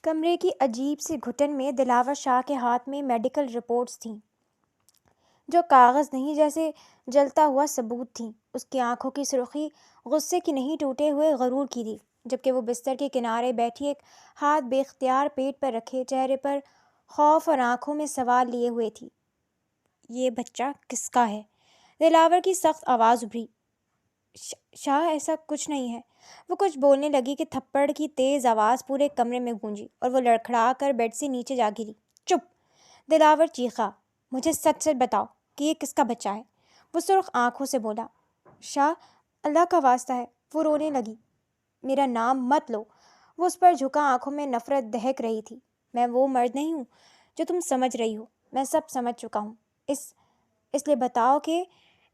کمرے کی عجیب سی گھٹن میں دلاور شاہ کے ہاتھ میں میڈیکل رپورٹس تھیں جو کاغذ نہیں جیسے جلتا ہوا ثبوت تھیں۔ اس کی آنکھوں کی سرخی غصے کی نہیں ٹوٹے ہوئے غرور کی تھی، جبکہ وہ بستر کے کنارے بیٹھی ایک ہاتھ بے اختیار پیٹ پر رکھے چہرے پر خوف اور آنکھوں میں سوال لیے ہوئے تھی۔ یہ بچہ کس کا ہے؟ دلاور کی سخت آواز ابھری۔ شاہ ایسا کچھ نہیں ہے۔ وہ کچھ بولنے لگی کہ تھپڑ کی تیز آواز پورے کمرے میں گونجی اور وہ لڑکھڑا کر بیڈ سے نیچے جا گری۔ چپ! دلاور چیخا۔ مجھے سچ سچ بتاؤ کہ یہ کس کا بچہ ہے؟ وہ سرخ آنکھوں سے بولا۔ شاہ، اللہ کا واسطہ ہے۔ وہ رونے لگی۔ میرا نام مت لو۔ وہ اس پر جھکا آنکھوں میں نفرت دہک رہی تھی۔ میں وہ مرد نہیں ہوں جو تم سمجھ رہی ہو۔ میں سب سمجھ چکا ہوں۔ اس لیے بتاؤ کہ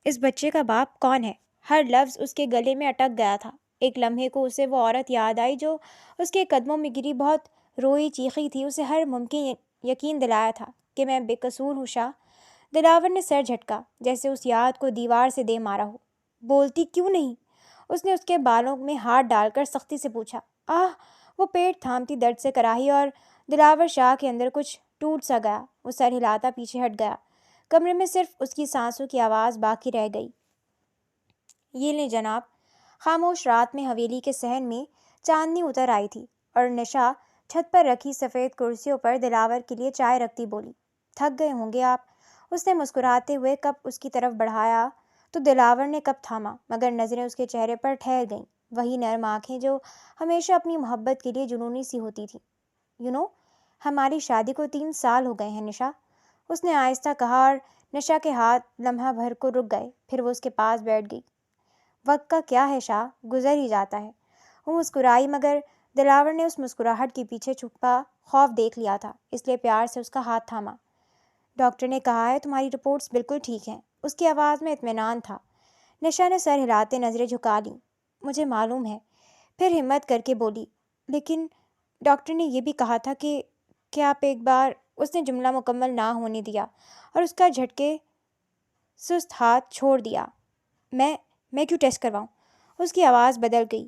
اس بچے کا باپ کون ہے؟ ہر لفظ اس کے گلے میں اٹک گیا تھا۔ ایک لمحے کو اسے وہ عورت یاد آئی جو اس کے قدموں میں گری، بہت روئی چیخی تھی۔ اسے ہر ممکن یقین دلایا تھا کہ میں بے قصور ہوں۔ شاہ، دلاور نے سر جھٹکا جیسے اس یاد کو دیوار سے دے مارا ہو۔ بولتی کیوں نہیں؟ اس نے اس کے بالوں میں ہاتھ ڈال کر سختی سے پوچھا۔ آہ! وہ پیٹ تھامتی درد سے کراہی اور دلاور شاہ کے اندر کچھ ٹوٹ سا گیا۔ وہ سر ہلاتا پیچھے ہٹ گیا۔ کمرے میں صرف اس کی سانسوں کی آواز باقی رہ گئی۔ یہ لیں جناب۔ خاموش رات میں حویلی کے صحن میں چاندنی اتر آئی تھی اور نشا چھت پر رکھی سفید کرسیوں پر دلاور کے لیے چائے رکھتی بولی۔ تھک گئے ہوں گے آپ؟ اس نے مسکراتے ہوئے کپ اس کی طرف بڑھایا تو دلاور نے کپ تھاما، مگر نظریں اس کے چہرے پر ٹھہر گئیں، وہی نرم آنکھیں جو ہمیشہ اپنی محبت کے لیے جنونی سی ہوتی تھیں۔ ہماری شادی کو 3 سال ہو گئے ہیں نشا، اس نے آہستہ کہا اور نشا کے ہاتھ لمحہ بھر کو رک گئے، پھر وہ اس کے پاس بیٹھ گئی۔ وقت کا کیا ہے شاہ، گزر ہی جاتا ہے۔ وہ مسکرائی، مگر دلاور نے اس مسکراہٹ کے پیچھے چھپا خوف دیکھ لیا تھا، اس لیے پیار سے اس کا ہاتھ تھاما۔ ڈاکٹر نے کہا ہے تمہاری رپورٹس بالکل ٹھیک ہیں۔ اس کی آواز میں اطمینان تھا۔ نشا نے سر ہلاتے نظریں جھکا لیں۔ مجھے معلوم ہے۔ پھر ہمت کر کے بولی، لیکن ڈاکٹر نے یہ بھی کہا تھا کہ آپ ایک بار… اس نے جملہ مکمل نہ ہونے دیا اور اس کا جھٹکے سست ہاتھ چھوڑ دیا۔ میں کیوں ٹیسٹ کرواؤں؟ اس کی آواز بدل گئی۔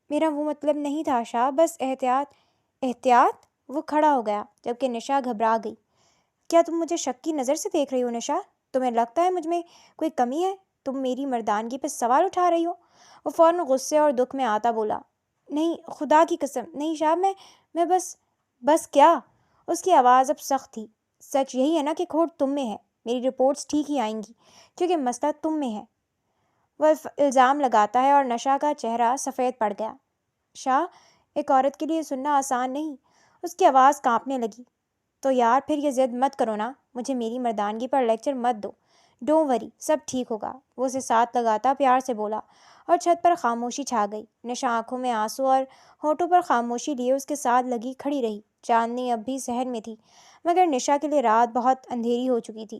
میرا وہ مطلب نہیں تھا شاہ، بس احتیاط۔ احتیاط؟ وہ کھڑا ہو گیا، جبکہ نشا گھبرا گئی۔ کیا تم مجھے شک کی نظر سے دیکھ رہی ہو نشا؟ تمہیں لگتا ہے مجھ میں کوئی کمی ہے؟ تم میری مردانگی پہ سوال اٹھا رہی ہو؟ وہ فوراً غصے اور دکھ میں آتا بولا۔ نہیں، خدا کی قسم نہیں شاہ، میں بس کیا؟ اس کی آواز اب سخت تھی۔ سچ یہی ہے نا کہ کھوٹ تم میں ہے؟ میری رپورٹس ٹھیک ہی آئیں گی کیونکہ مسئلہ تم میں ہے۔ وہ الزام لگاتا ہے اور نشا کا چہرہ سفید پڑ گیا۔ شاہ، ایک عورت کے لیے سننا آسان نہیں۔ اس کی آواز کانپنے لگی۔ تو یار پھر یہ ضد مت کرو نا، مجھے میری مردانگی پر لیکچر مت دو۔ ڈونٹ وری، سب ٹھیک ہوگا۔ وہ اسے ساتھ لگاتا پیار سے بولا اور چھت پر خاموشی چھا گئی۔ نشا آنکھوں میں آنسو اور ہونٹوں پر خاموشی لیے اس کے ساتھ لگی کھڑی رہی۔ چاندنی اب بھی صحن میں تھی، مگر نشا کے لیے رات بہت اندھیری ہو چکی تھی۔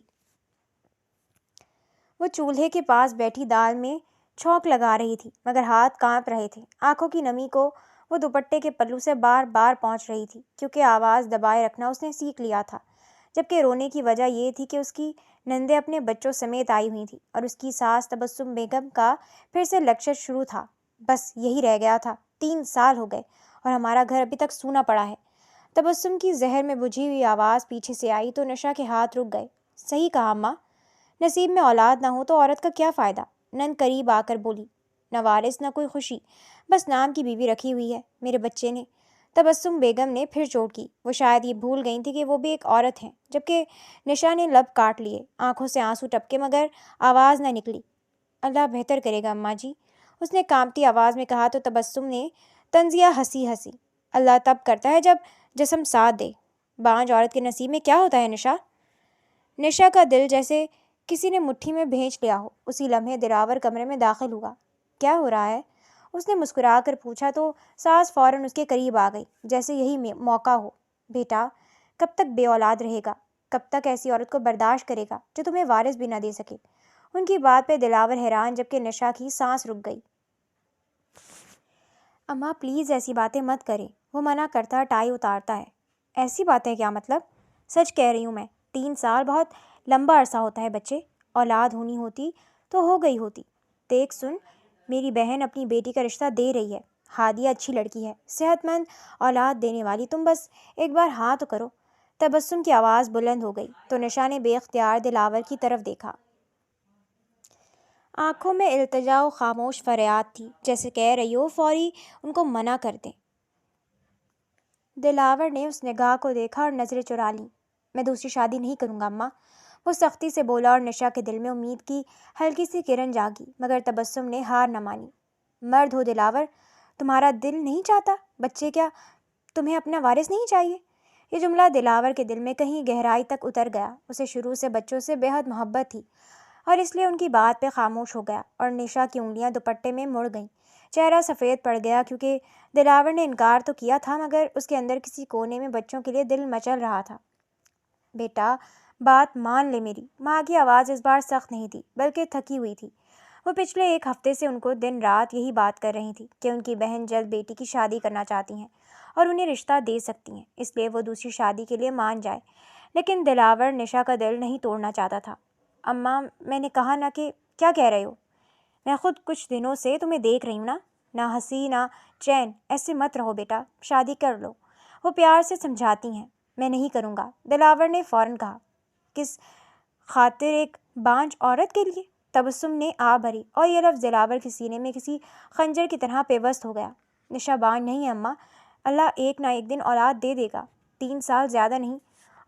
وہ چولہے کے پاس بیٹھی دال میں چھونک لگا رہی تھی، مگر ہاتھ کانپ رہے تھے۔ آنکھوں کی نمی کو وہ دوپٹے کے پلو سے بار بار پونچھ رہی تھی، کیونکہ آواز دبائے رکھنا اس نے سیکھ لیا تھا، جبکہ رونے کی وجہ یہ تھی کہ اس کی نندیں اپنے بچوں سمیت آئی ہوئی تھیں اور اس کی ساس تبسم بیگم کا پھر سے لیکچر شروع تھا۔ بس یہی رہ گیا تھا۔ 3 سال ہو گئے اور ہمارا گھر ابھی تک سونا پڑا ہے۔ تبسم کی زہر میں بجھی ہوئی آواز پیچھے سے آئی تو نشا کے ہاتھ رک گئے۔ صحیح کہا اماں، نصیب میں اولاد نہ ہو تو عورت کا کیا فائدہ؟ نند قریب آ کر بولی۔ نہ وارث نہ کوئی خوشی، بس نام کی بیوی رکھی ہوئی ہے میرے بچے نے۔ تبسم بیگم نے پھر چوٹ کی۔ وہ شاید یہ بھول گئی تھی کہ وہ بھی ایک عورت ہیں، جبکہ نشا نے لب کاٹ لیے، آنکھوں سے آنسو ٹپکے مگر آواز نہ نکلی۔ اللہ بہتر کرے گا اماں جی، اس نے کانپتی آواز میں کہا تو تبسم نے طنزیہ ہنسی۔ اللہ تب کرتا ہے جب جسم ساتھ دے۔ بانجھ عورت کے نصیب میں کیا ہوتا ہے نشا؟ نشا کا دل جیسے کسی نے مٹھی میں بھینچ لیا ہو۔ اسی لمحے دلاور کمرے میں داخل ہوا۔ کیا ہو رہا ہے؟ اس نے مسکرا کر پوچھا تو ساس فوراً اس کے قریب آ گئی، جیسے یہی موقع ہو۔ بیٹا، کب تک بے اولاد رہے گا؟ کب تک ایسی عورت کو برداشت کرے گا جو تمہیں وارث بھی نہ دے سکے؟ ان کی بات پہ دلاور حیران، جبکہ نشا کی سانس رک گئی۔ اماں پلیز ایسی باتیں مت کریں، وہ منع کرتا ٹائی اتارتا ہے۔ ایسی باتیں کیا مطلب؟ سچ کہہ رہی ہوں میں۔ 3 سال بہت لمبا عرصہ ہوتا ہے بچے۔ اولاد ہونی ہوتی تو ہو گئی ہوتی۔ دیکھ سن، میری بہن اپنی بیٹی کا رشتہ دے رہی ہے۔ ہادیہ اچھی لڑکی ہے، صحت مند اولاد دینے والی، تم بس ایک بار ہاں تو کرو۔ تبسم کی آواز بلند ہو گئی تو نشا نے بے اختیار دلاور کی طرف دیکھا۔ آنکھوں میں التجا و خاموش فریاد تھی، جیسے کہہ رہی ہو فوری ان کو منع کر دیں۔ دلاور نے اس نگاہ کو دیکھا اور نظریں چرا لیں۔ میں دوسری شادی نہیں کروں گا اماں، وہ سختی سے بولا، اور نشا کے دل میں امید کی ہلکی سی کرن جاگی، مگر تبسم نے ہار نہ مانی۔ مرد ہو دلاور، تمہارا دل نہیں چاہتا؟ بچے کیا تمہیں اپنا وارث نہیں چاہیے؟ یہ جملہ دلاور کے دل میں کہیں گہرائی تک اتر گیا۔ اسے شروع سے بچوں سے بے حد محبت تھی اور اس لیے ان کی بات پہ خاموش ہو گیا، اور نشا کی انگلیاں دوپٹے میں مڑ گئیں۔ چہرہ سفید پڑ گیا، کیونکہ دلاور نے انکار تو کیا تھا مگر اس کے اندر کسی کونے میں بچوں کے لیے دل مچل رہا تھا۔ بیٹا بات مان لے میری۔ ماں کی آواز اس بار سخت نہیں تھی بلکہ تھکی ہوئی تھی۔ وہ پچھلے ایک ہفتے سے ان کو دن رات یہی بات کر رہی تھی کہ ان کی بہن جلد بیٹی کی شادی کرنا چاہتی ہیں اور انہیں رشتہ دے سکتی ہیں، اس لیے وہ دوسری شادی کے لیے مان جائے۔ لیکن دلاور نشا کا دل نہیں توڑنا چاہتا تھا۔ اماں میں نے کہا نا کہ… کیا کہہ رہے ہو؟ میں خود کچھ دنوں سے تمہیں دیکھ رہی ہوں نا، نہ ہنسی نہ چین، ایسے مت رہو بیٹا، شادی کر لو۔ وہ پیار سے سمجھاتی ہیں۔ میں نہیں کروں گا، دلاور نے فوراً کہا۔ کس خاطر؟ ایک بانجھ عورت کے لیے؟ تبسم نے آ بھری، اور یہ لفظ دلاور کے سینے میں کسی خنجر کی طرح پیوست ہو گیا۔ نشا بانجھ نہیں ہے اماں، اللہ ایک نہ ایک دن اولاد دے دے گا، 3 سال زیادہ نہیں۔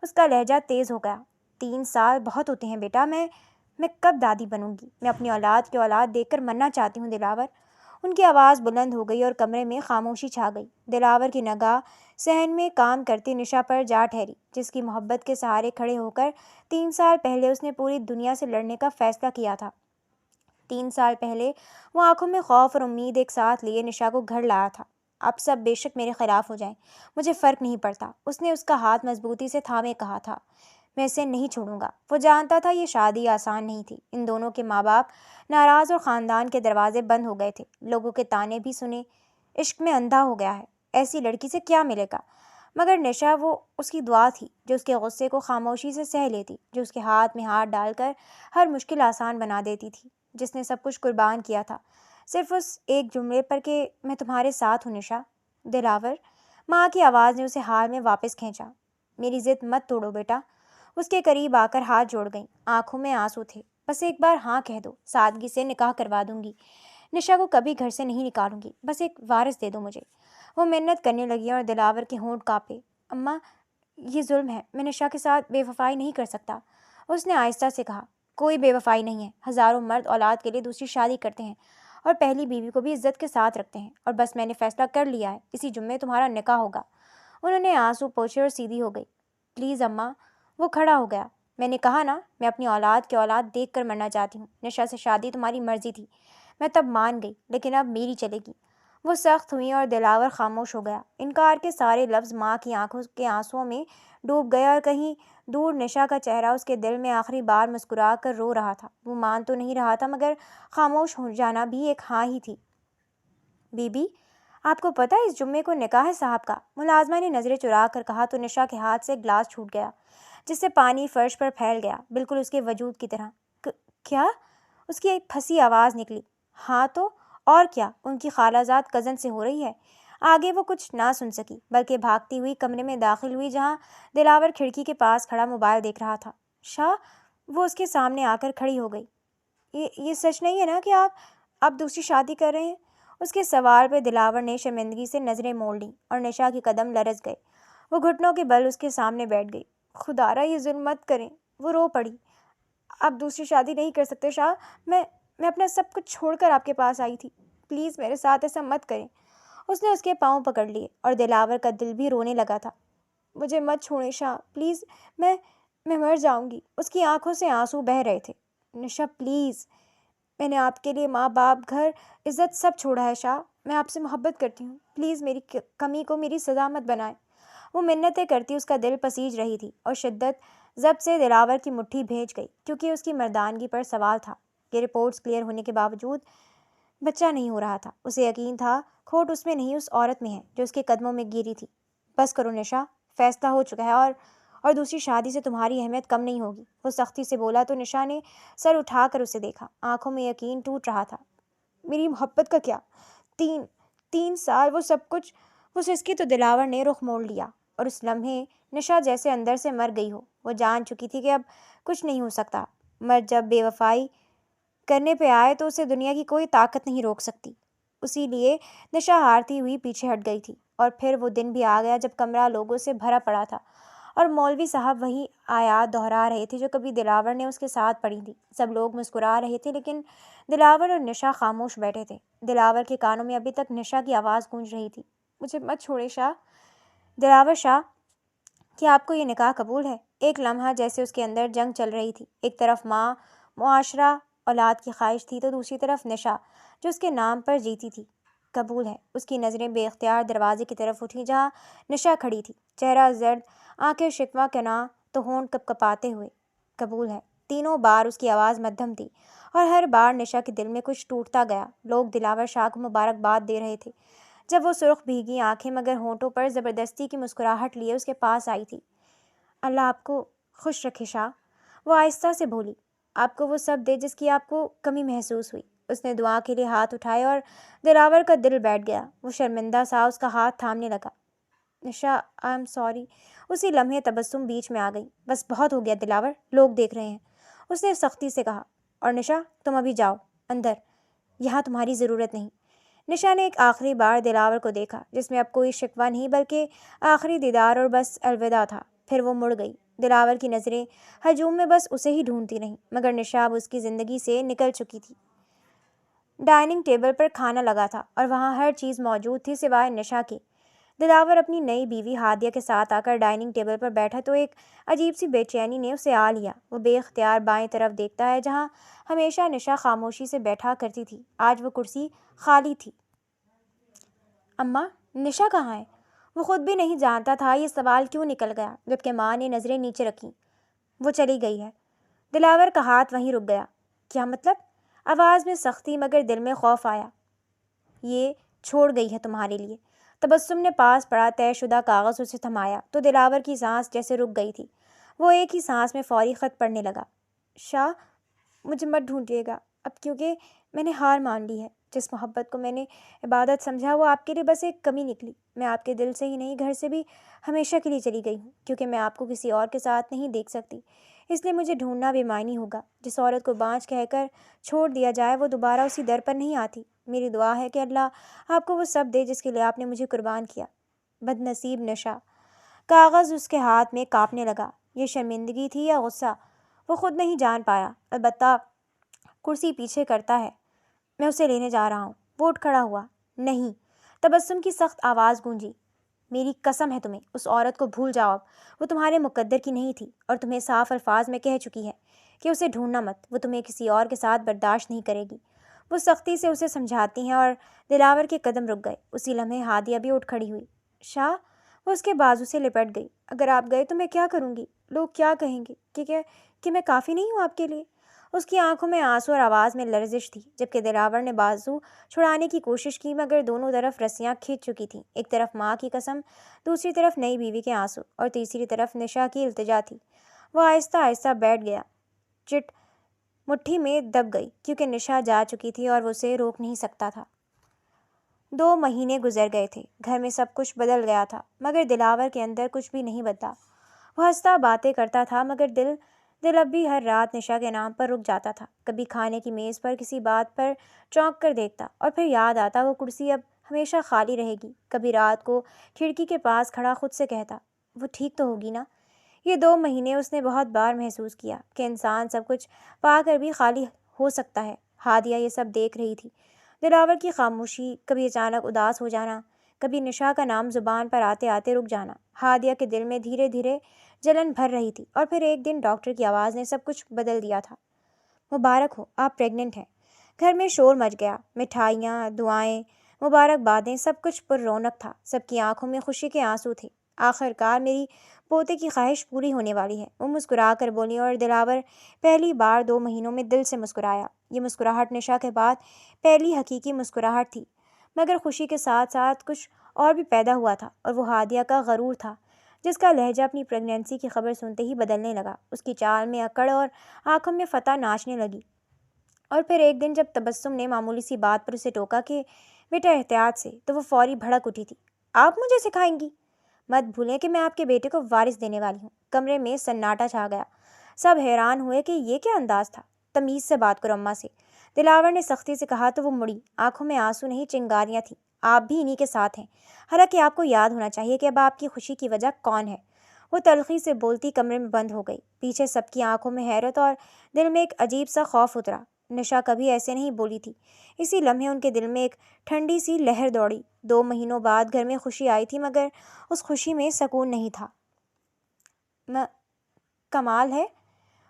اس کا لہجہ تیز ہو گیا۔ 3 سال بہت ہوتے ہیں بیٹا، میں کب دادی بنوں گی؟ میں اپنی اولاد کی اولاد دیکھ کر مرنا چاہتی ہوں دلاور۔ ان کی آواز بلند ہو گئی اور کمرے میں خاموشی چھا گئی۔ دلاور کی نگاہ صحن میں کام کرتی نشا پر جا ٹھہری، جس کی محبت کے سہارے کھڑے ہو کر 3 سال پہلے اس نے پوری دنیا سے لڑنے کا فیصلہ کیا تھا۔ 3 سال پہلے وہ آنکھوں میں خوف اور امید ایک ساتھ لیے نشا کو گھر لایا تھا۔ اب سب بے شک میرے خلاف ہو جائیں، مجھے فرق نہیں پڑتا۔ اس نے اس کا ہاتھ مضبوطی سے تھامے کہا تھا، میں اسے نہیں چھوڑوں گا۔ وہ جانتا تھا یہ شادی آسان نہیں تھی۔ ان دونوں کے ماں باپ ناراض اور خاندان کے دروازے بند ہو گئے تھے۔ لوگوں کے طعنے بھی سنے، عشق میں اندھا ہو گیا ہے، ایسی لڑکی سے کیا ملے گا؟ مگر نشا، وہ اس کی دعا تھی جو اس کے غصے کو خاموشی سے سہ لیتی، جو اس کے ہاتھ میں ہاتھ ڈال کر ہر مشکل آسان بنا دیتی تھی، جس نے سب کچھ قربان کیا تھا صرف اس ایک جملے پر کہ میں تمہارے ساتھ ہوں نشا۔ دلاور، ماں کی آواز نے اسے حال میں واپس کھینچا۔ میری ضد مت توڑو بیٹا۔ اس کے قریب آ کر ہاتھ جوڑ گئیں، آنکھوں میں آنسو تھے۔ بس ایک بار ہاں کہہ دو، سادگی سے نکاح کروا دوں گی، نشا کو کبھی گھر سے نہیں نکالوں گی، بس ایک وارث دے دو مجھے۔ وہ منت کرنے لگی اور دلاور کے ہونٹ کانپے۔ اماں یہ ظلم ہے، میں نشا کے ساتھ بے وفائی نہیں کر سکتا، اس نے آہستہ سے کہا۔ کوئی بے وفائی نہیں ہے، ہزاروں مرد اولاد کے لیے دوسری شادی کرتے ہیں اور پہلی بیوی کو بھی عزت کے ساتھ رکھتے ہیں، اور بس میں نے فیصلہ کر لیا ہے، اسی جمعے تمہارا نکاح ہوگا۔ انہوں نے آنسو پوچھے اور سیدھی ہو گئی۔ پلیز اماں۔ وہ کھڑا ہو گیا۔ میں نے کہا نا، میں اپنی اولاد کی اولاد دیکھ کر مرنا چاہتی ہوں۔ نشا سے شادی تمہاری مرضی تھی، میں تب مان گئی، لیکن اب میری چلے گی۔ وہ سخت ہوئی اور دلاور خاموش ہو گیا۔ انکار کے سارے لفظ ماں کی آنکھوں کے آنسوؤں میں ڈوب گئے، اور کہیں دور نشا کا چہرہ اس کے دل میں آخری بار مسکرا کر رو رہا تھا۔ وہ مان تو نہیں رہا تھا، مگر خاموش ہو جانا بھی ایک ہاں ہی تھی۔ بی بی، آپ کو پتہ اس جمعے کو نکاح ہے صاحب کا؟ ملازمہ نے نظریں چرا کر کہا تو نشا کے ہاتھ سے گلاس چھوٹ گیا، جس سے پانی فرش پر پھیل گیا، بالکل اس کے وجود کی طرح۔ کیا؟ اس کی ایک پھنسی آواز نکلی۔ ہاں تو اور کیا، ان کی خالہ زاد کزن سے ہو رہی ہے۔ آگے وہ کچھ نہ سن سکی، بلکہ بھاگتی ہوئی کمرے میں داخل ہوئی، جہاں دلاور کھڑکی کے پاس کھڑا موبائل دیکھ رہا تھا۔ شاہ، وہ اس کے سامنے آ کر کھڑی ہو گئی۔ یہ سچ نہیں ہے نا کہ آپ دوسری شادی کر رہے ہیں؟ اس کے سوال پہ دلاور نے شرمندگی سے نظریں موڑ لیں اور نشا کے قدم لرز گئے۔ وہ گھٹنوں کے بل اس کے سامنے بیٹھ گئی۔ خدارا یہ ظلم مت کریں۔ وہ رو پڑی۔ آپ دوسری شادی نہیں کر سکتے شاہ، میں اپنا سب کچھ چھوڑ کر آپ کے پاس آئی تھی، پلیز میرے ساتھ ایسا مت کریں۔ اس نے اس کے پاؤں پکڑ لیے اور دلاور کا دل بھی رونے لگا تھا۔ مجھے مت چھوڑیں شاہ، پلیز، میں مر جاؤں گی۔ اس کی آنکھوں سے آنسو بہہ رہے تھے۔ نشا پلیز، میں نے آپ کے لیے ماں باپ، گھر، عزت سب چھوڑا ہے شاہ، میں آپ سے محبت کرتی ہوں، پلیز میری کمی کو میری سزا مت بنائیں۔ وہ منتیں کرتی اس کا دل پسیج رہی تھی، اور شدت ضبط سے دلاور کی مٹھی بھیج گئی، کیونکہ اس کی مردانگی پر سوال تھا۔ یہ رپورٹس کلیئر ہونے کے باوجود بچہ نہیں ہو رہا تھا۔ اسے یقین تھا کھوٹ اس میں نہیں، اس عورت میں ہے جو اس کے قدموں میں گری تھی۔ بس کرو نشا، فیصلہ ہو چکا ہے، اور دوسری شادی سے تمہاری اہمیت کم نہیں ہوگی۔ وہ سختی سے بولا تو نشا نے سر اٹھا کر اسے دیکھا، آنکھوں میں یقین ٹوٹ رہا تھا۔ میری محبت کا کیا؟ 3 سال وہ سب کچھ وہ سسکی تو دلاور نے رخ موڑ لیا، اور اس لمحے نشا جیسے اندر سے مر گئی ہو۔ وہ جان چکی تھی کہ اب کچھ نہیں ہو سکتا۔ مرد جب بے وفائی کرنے پہ آئے تو اسے دنیا کی کوئی طاقت نہیں روک سکتی۔ اسی لیے نشا ہارتی ہوئی پیچھے ہٹ گئی تھی۔ اور پھر وہ دن بھی آ گیا جب کمرہ لوگوں سے بھرا پڑا تھا، اور مولوی صاحب وہی آیات دہرا رہے تھے جو کبھی دلاور نے اس کے ساتھ پڑھی تھی۔ سب لوگ مسکرا رہے تھے لیکن دلاور اور نشا خاموش بیٹھے تھے۔ دلاور کے کانوں میں ابھی تک نشا کی آواز گونج رہی تھی، مجھے مت چھوڑے شاہ۔ دلاور شاہ، کیا آپ کو یہ نکاح قبول ہے؟ ایک لمحہ جیسے اس کے اندر جنگ چل رہی تھی۔ ایک طرف ماں، معاشرہ، اولاد کی خواہش تھی، تو دوسری طرف نشا جو اس کے نام پر جیتی تھی۔ قبول ہے۔ اس کی نظریں بے اختیار دروازے کی طرف اٹھیں جہاں نشا کھڑی تھی، چہرہ زرد، آنکھیں شکوہ کناں تو ہونٹ کپکپاتے ہوئے۔ قبول ہے۔ تینوں بار اس کی آواز مدھم تھی، اور ہر بار نشا کے دل میں کچھ ٹوٹتا گیا۔ لوگ دلاور شاہ کو مبارکباد دے رہے تھے جب وہ سرخ بھیگی آنکھیں مگر ہونٹوں پر زبردستی کی مسکراہٹ لیے اس کے پاس آئی تھی۔ اللہ آپ کو خوش رکھے شاہ، وہ آہستہ سے بولی۔ آپ کو وہ سب دے جس کی آپ کو کمی محسوس ہوئی۔ اس نے دعا کے لیے ہاتھ اٹھائے اور دلاور کا دل بیٹھ گیا۔ وہ شرمندہ سا اس کا ہاتھ تھامنے لگا۔ نشا، آئی ایم سوری۔ اسی لمحے تبسم بیچ میں آ گئی۔ بس بہت ہو گیا دلاور، لوگ دیکھ رہے ہیں، اس نے سختی سے کہا۔ اور نشا، تم ابھی جاؤ اندر، یہاں تمہاری ضرورت نہیں۔ نشا نے ایک آخری بار دلاور کو دیکھا جس میں اب کوئی شکوہ نہیں بلکہ آخری دیدار اور بس الوداع تھا۔ پھر وہ مڑ گئی۔ دلاور کی نظریں ہجوم میں بس اسے ہی ڈھونڈتی رہیں، مگر نشا اب اس کی زندگی سے نکل چکی تھی۔ ڈائننگ ٹیبل پر کھانا لگا تھا اور وہاں ہر چیز موجود تھی سوائے نشا کے۔ دلاور اپنی نئی بیوی ہادیہ کے ساتھ آ کر ڈائننگ ٹیبل پر بیٹھا تو ایک عجیب سی بے چینی نے اسے آ لیا۔ وہ بے اختیار بائیں طرف دیکھتا ہے جہاں ہمیشہ نشا خاموشی سے بیٹھا کرتی تھی۔ آج وہ کرسی خالی تھی۔ اماں، نشا کہاں ہے؟ وہ خود بھی نہیں جانتا تھا یہ سوال کیوں نکل گیا، جبکہ ماں نے نظریں نیچے رکھیں۔ وہ چلی گئی ہے۔ دلاور کا ہاتھ وہیں رک گیا۔ کیا مطلب؟ آواز میں سختی مگر دل میں خوف آیا۔ یہ چھوڑ گئی ہے تمہارے لیے۔ تبسم نے پاس پڑا طے شدہ کاغذ اسے تھمایا تو دلاور کی سانس جیسے رک گئی تھی۔ وہ ایک ہی سانس میں فوری خط پڑھنے لگا۔ شاہ، مجھے مت ڈھونڈیے گا اب، کیونکہ میں نے ہار مان لی ہے۔ جس محبت کو میں نے عبادت سمجھا وہ آپ کے لیے بس ایک کمی نکلی۔ میں آپ کے دل سے ہی نہیں، گھر سے بھی ہمیشہ کے لیے چلی گئی ہوں، کیونکہ میں آپ کو کسی اور کے ساتھ نہیں دیکھ سکتی۔ اس لیے مجھے ڈھونڈنا بے معنی ہوگا۔ جس عورت کو بانجھ کہہ کر چھوڑ دیا جائے وہ دوبارہ اسی در پر نہیں آتی۔ میری دعا ہے کہ اللہ آپ کو وہ سب دے جس کے لیے آپ نے مجھے قربان کیا۔ بد نصیب نشا۔ کاغذ اس کے ہاتھ میں کانپنے لگا۔ یہ شرمندگی تھی یا غصہ؟ وہ خود نہیں جان پایا۔ البتہ کرسی پیچھے کرتا ہے، میں اسے لینے جا رہا ہوں۔ وہ اٹھ کھڑا ہوا۔ نہیں، تبسم کی سخت آواز گونجی۔ میری قسم ہے تمہیں، اس عورت کو بھول جاؤ اب، وہ تمہارے مقدر کی نہیں تھی، اور تمہیں صاف الفاظ میں کہہ چکی ہے کہ اسے ڈھونڈنا مت، وہ تمہیں کسی اور کے ساتھ برداشت نہیں کرے گی۔ وہ سختی سے اسے سمجھاتی ہیں اور دلاور کے قدم رک گئے۔ اسی لمحے ہادیہ بھی اٹھ کھڑی ہوئی۔ شاہ، وہ اس کے بازو سے لپٹ گئی۔ اگر آپ گئے تو میں کیا کروں گی؟ لوگ کیا کہیں گے کہ میں کافی نہیں ہوں آپ کے لیے؟ اس کی آنکھوں میں آنسو اور آواز میں لرزش تھی، جبکہ دلاور نے بازو چھڑانے کی کوشش کی مگر دونوں طرف رسیاں کھینچ چکی تھیں۔ ایک طرف ماں کی قسم، دوسری طرف نئی بیوی کے آنسو، اور تیسری طرف نشا کی التجا تھی۔ وہ آہستہ آہستہ بیٹھ گیا، چٹ مٹھی میں دب گئی، کیونکہ نشا جا چکی تھی اور وہ اسے روک نہیں سکتا تھا۔ 2 مہینے گزر گئے تھے۔ گھر میں سب کچھ بدل گیا تھا، مگر دلاور کے اندر کچھ بھی نہیں بدلا۔ وہ ہنستا باتیں کرتا تھا مگر دل اب بھی ہر رات نشا کے نام پر رک جاتا تھا۔ کبھی کھانے کی میز پر کسی بات پر چونک کر دیکھتا، اور پھر یاد آتا وہ کرسی اب ہمیشہ خالی رہے گی۔ کبھی رات کو کھڑکی کے پاس کھڑا خود سے کہتا، وہ ٹھیک تو ہوگی نا؟ یہ 2 مہینے اس نے بہت بار محسوس کیا کہ انسان سب کچھ پا کر بھی خالی ہو سکتا ہے۔ ہادیہ یہ سب دیکھ رہی تھی۔ دلاور کی خاموشی، کبھی اچانک اداس ہو جانا، کبھی نشا کا نام زبان پر آتے آتے رک جانا، ہادیہ کے دل میں دھیرے دھیرے جلن بھر رہی تھی۔ اور پھر ایک دن ڈاکٹر کی آواز نے سب کچھ بدل دیا تھا۔ مبارک ہو، آپ پریگننٹ ہیں۔ گھر میں شور مچ گیا، مٹھائیاں، دعائیں، مبارکبادیں، سب کچھ پر رونق تھا۔ سب کی آنکھوں میں خوشی کے آنسو تھے۔ آخر کار میری پوتے کی خواہش پوری ہونے والی ہے، وہ مسکرا کر بولی، اور دلاور پہلی بار 2 مہینوں میں دل سے مسکرایا۔ یہ مسکراہٹ نشا کے بعد پہلی حقیقی مسکراہٹ تھی، مگر خوشی کے ساتھ ساتھ کچھ اور بھی پیدا ہوا تھا، اور وہ ہادیہ کا غرور تھا، جس کا لہجہ اپنی پریگنینسی کی خبر سنتے ہی بدلنے لگا۔ اس کی چال میں اکڑ اور آنکھوں میں فتح ناچنے لگی۔ اور پھر ایک دن جب تبسم نے معمولی سی بات پر اسے ٹوکا کہ بیٹا احتیاط سے، تو وہ فوری بھڑک اٹھی تھی۔ آپ مجھے سکھائیں گی؟ مت بھولیں کہ میں آپ کے بیٹے کو وارث دینے والی ہوں۔ کمرے میں سناٹا چھا گیا۔ سب حیران ہوئے کہ یہ کیا انداز تھا۔ تمیز سے بات کرو اماں سے، دلاور نے سختی سے کہا تو وہ مڑی۔ آنکھوں میں آنسو نہیں، چنگاریاں تھیں۔ آپ بھی انہی کے ساتھ ہیں، حالانکہ آپ کو یاد ہونا چاہیے کہ اب آپ کی خوشی کی وجہ کون ہے۔ وہ تلخی سے بولتی کمرے میں بند ہو گئی۔ پیچھے سب کی آنکھوں میں حیرت اور دل میں ایک عجیب سا خوف اترا۔ نشا کبھی ایسے نہیں بولی تھی۔ اسی لمحے ان کے دل میں ایک ٹھنڈی سی لہر دوڑی۔ 2 مہینوں بعد گھر میں خوشی آئی تھی، مگر اس خوشی میں سکون نہیں تھا۔ کمال ہے،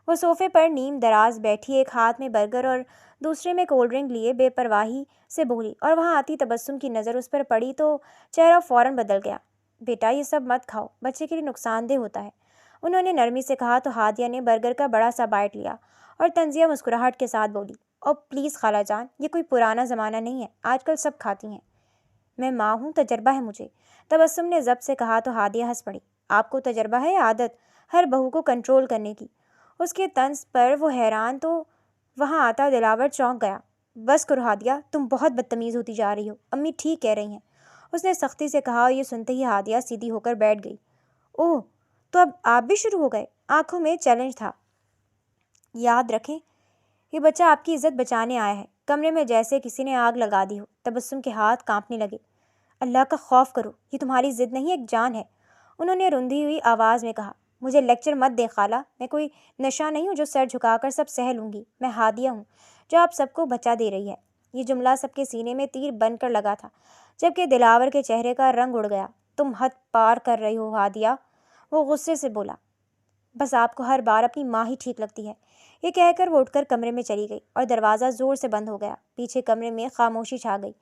وہ صوفے پر نیم دراز بیٹھی، ایک ہاتھ میں برگر اور دوسرے میں کولڈ ڈرنک لیے بے پرواہی سے بولی، اور وہاں آتی تبسم کی نظر اس پر پڑی تو چہرہ فوراً بدل گیا۔ بیٹا یہ سب مت کھاؤ، بچے کے لیے نقصان دہ ہوتا ہے، انہوں نے نرمی سے کہا تو ہادیہ نے برگر کا بڑا سا بائٹ لیا اور تنزیہ مسکراہٹ کے ساتھ بولی، اور پلیز خالہ جان، یہ کوئی پرانا زمانہ نہیں ہے، آج کل سب کھاتی ہیں۔ میں ماں ہوں، تجربہ ہے مجھے، تبسم نے ضبط سے کہا تو ہادیہ ہنس پڑی۔ آپ کو تجربہ ہے، عادت ہر بہو کو کنٹرول کرنے کی۔ اس کے طنز پر وہ حیران تو وہاں آتا دلاور چونک گیا۔ بس کرو ہادیہ، تم بہت بدتمیز ہوتی جا رہی ہو، امی ٹھیک کہہ رہی ہیں، اس نے سختی سے کہا، اور یہ سنتے ہی ہادیہ سیدھی ہو کر بیٹھ گئی۔ اوہ، تو اب آپ بھی شروع ہو گئے؟ آنکھوں میں چیلنج تھا۔ یاد رکھیں، یہ بچہ آپ کی عزت بچانے آیا ہے۔ کمرے میں جیسے کسی نے آگ لگا دی ہو۔ تبسم کے ہاتھ کانپنے لگے۔ اللہ کا خوف کرو، یہ تمہاری ضد نہیں، ایک جان ہے، انہوں نے رندھی ہوئی آواز میں کہا۔ مجھے لیکچر مت دے خالہ، میں کوئی نشہ نہیں ہوں جو سر جھکا کر سب سہ لوں گی، میں ہادیہ ہوں جو آپ سب کو بچا دے رہی ہے۔ یہ جملہ سب کے سینے میں تیر بن کر لگا تھا، جبکہ دلاور کے چہرے کا رنگ اڑ گیا۔ تم حد پار کر رہی ہو ہادیہ، وہ غصے سے بولا۔ بس آپ کو ہر بار اپنی ماں ہی ٹھیک لگتی ہے، یہ کہہ کر وہ اٹھ کر کمرے میں چلی گئی اور دروازہ زور سے بند ہو گیا۔ پیچھے کمرے میں خاموشی چھا گئی۔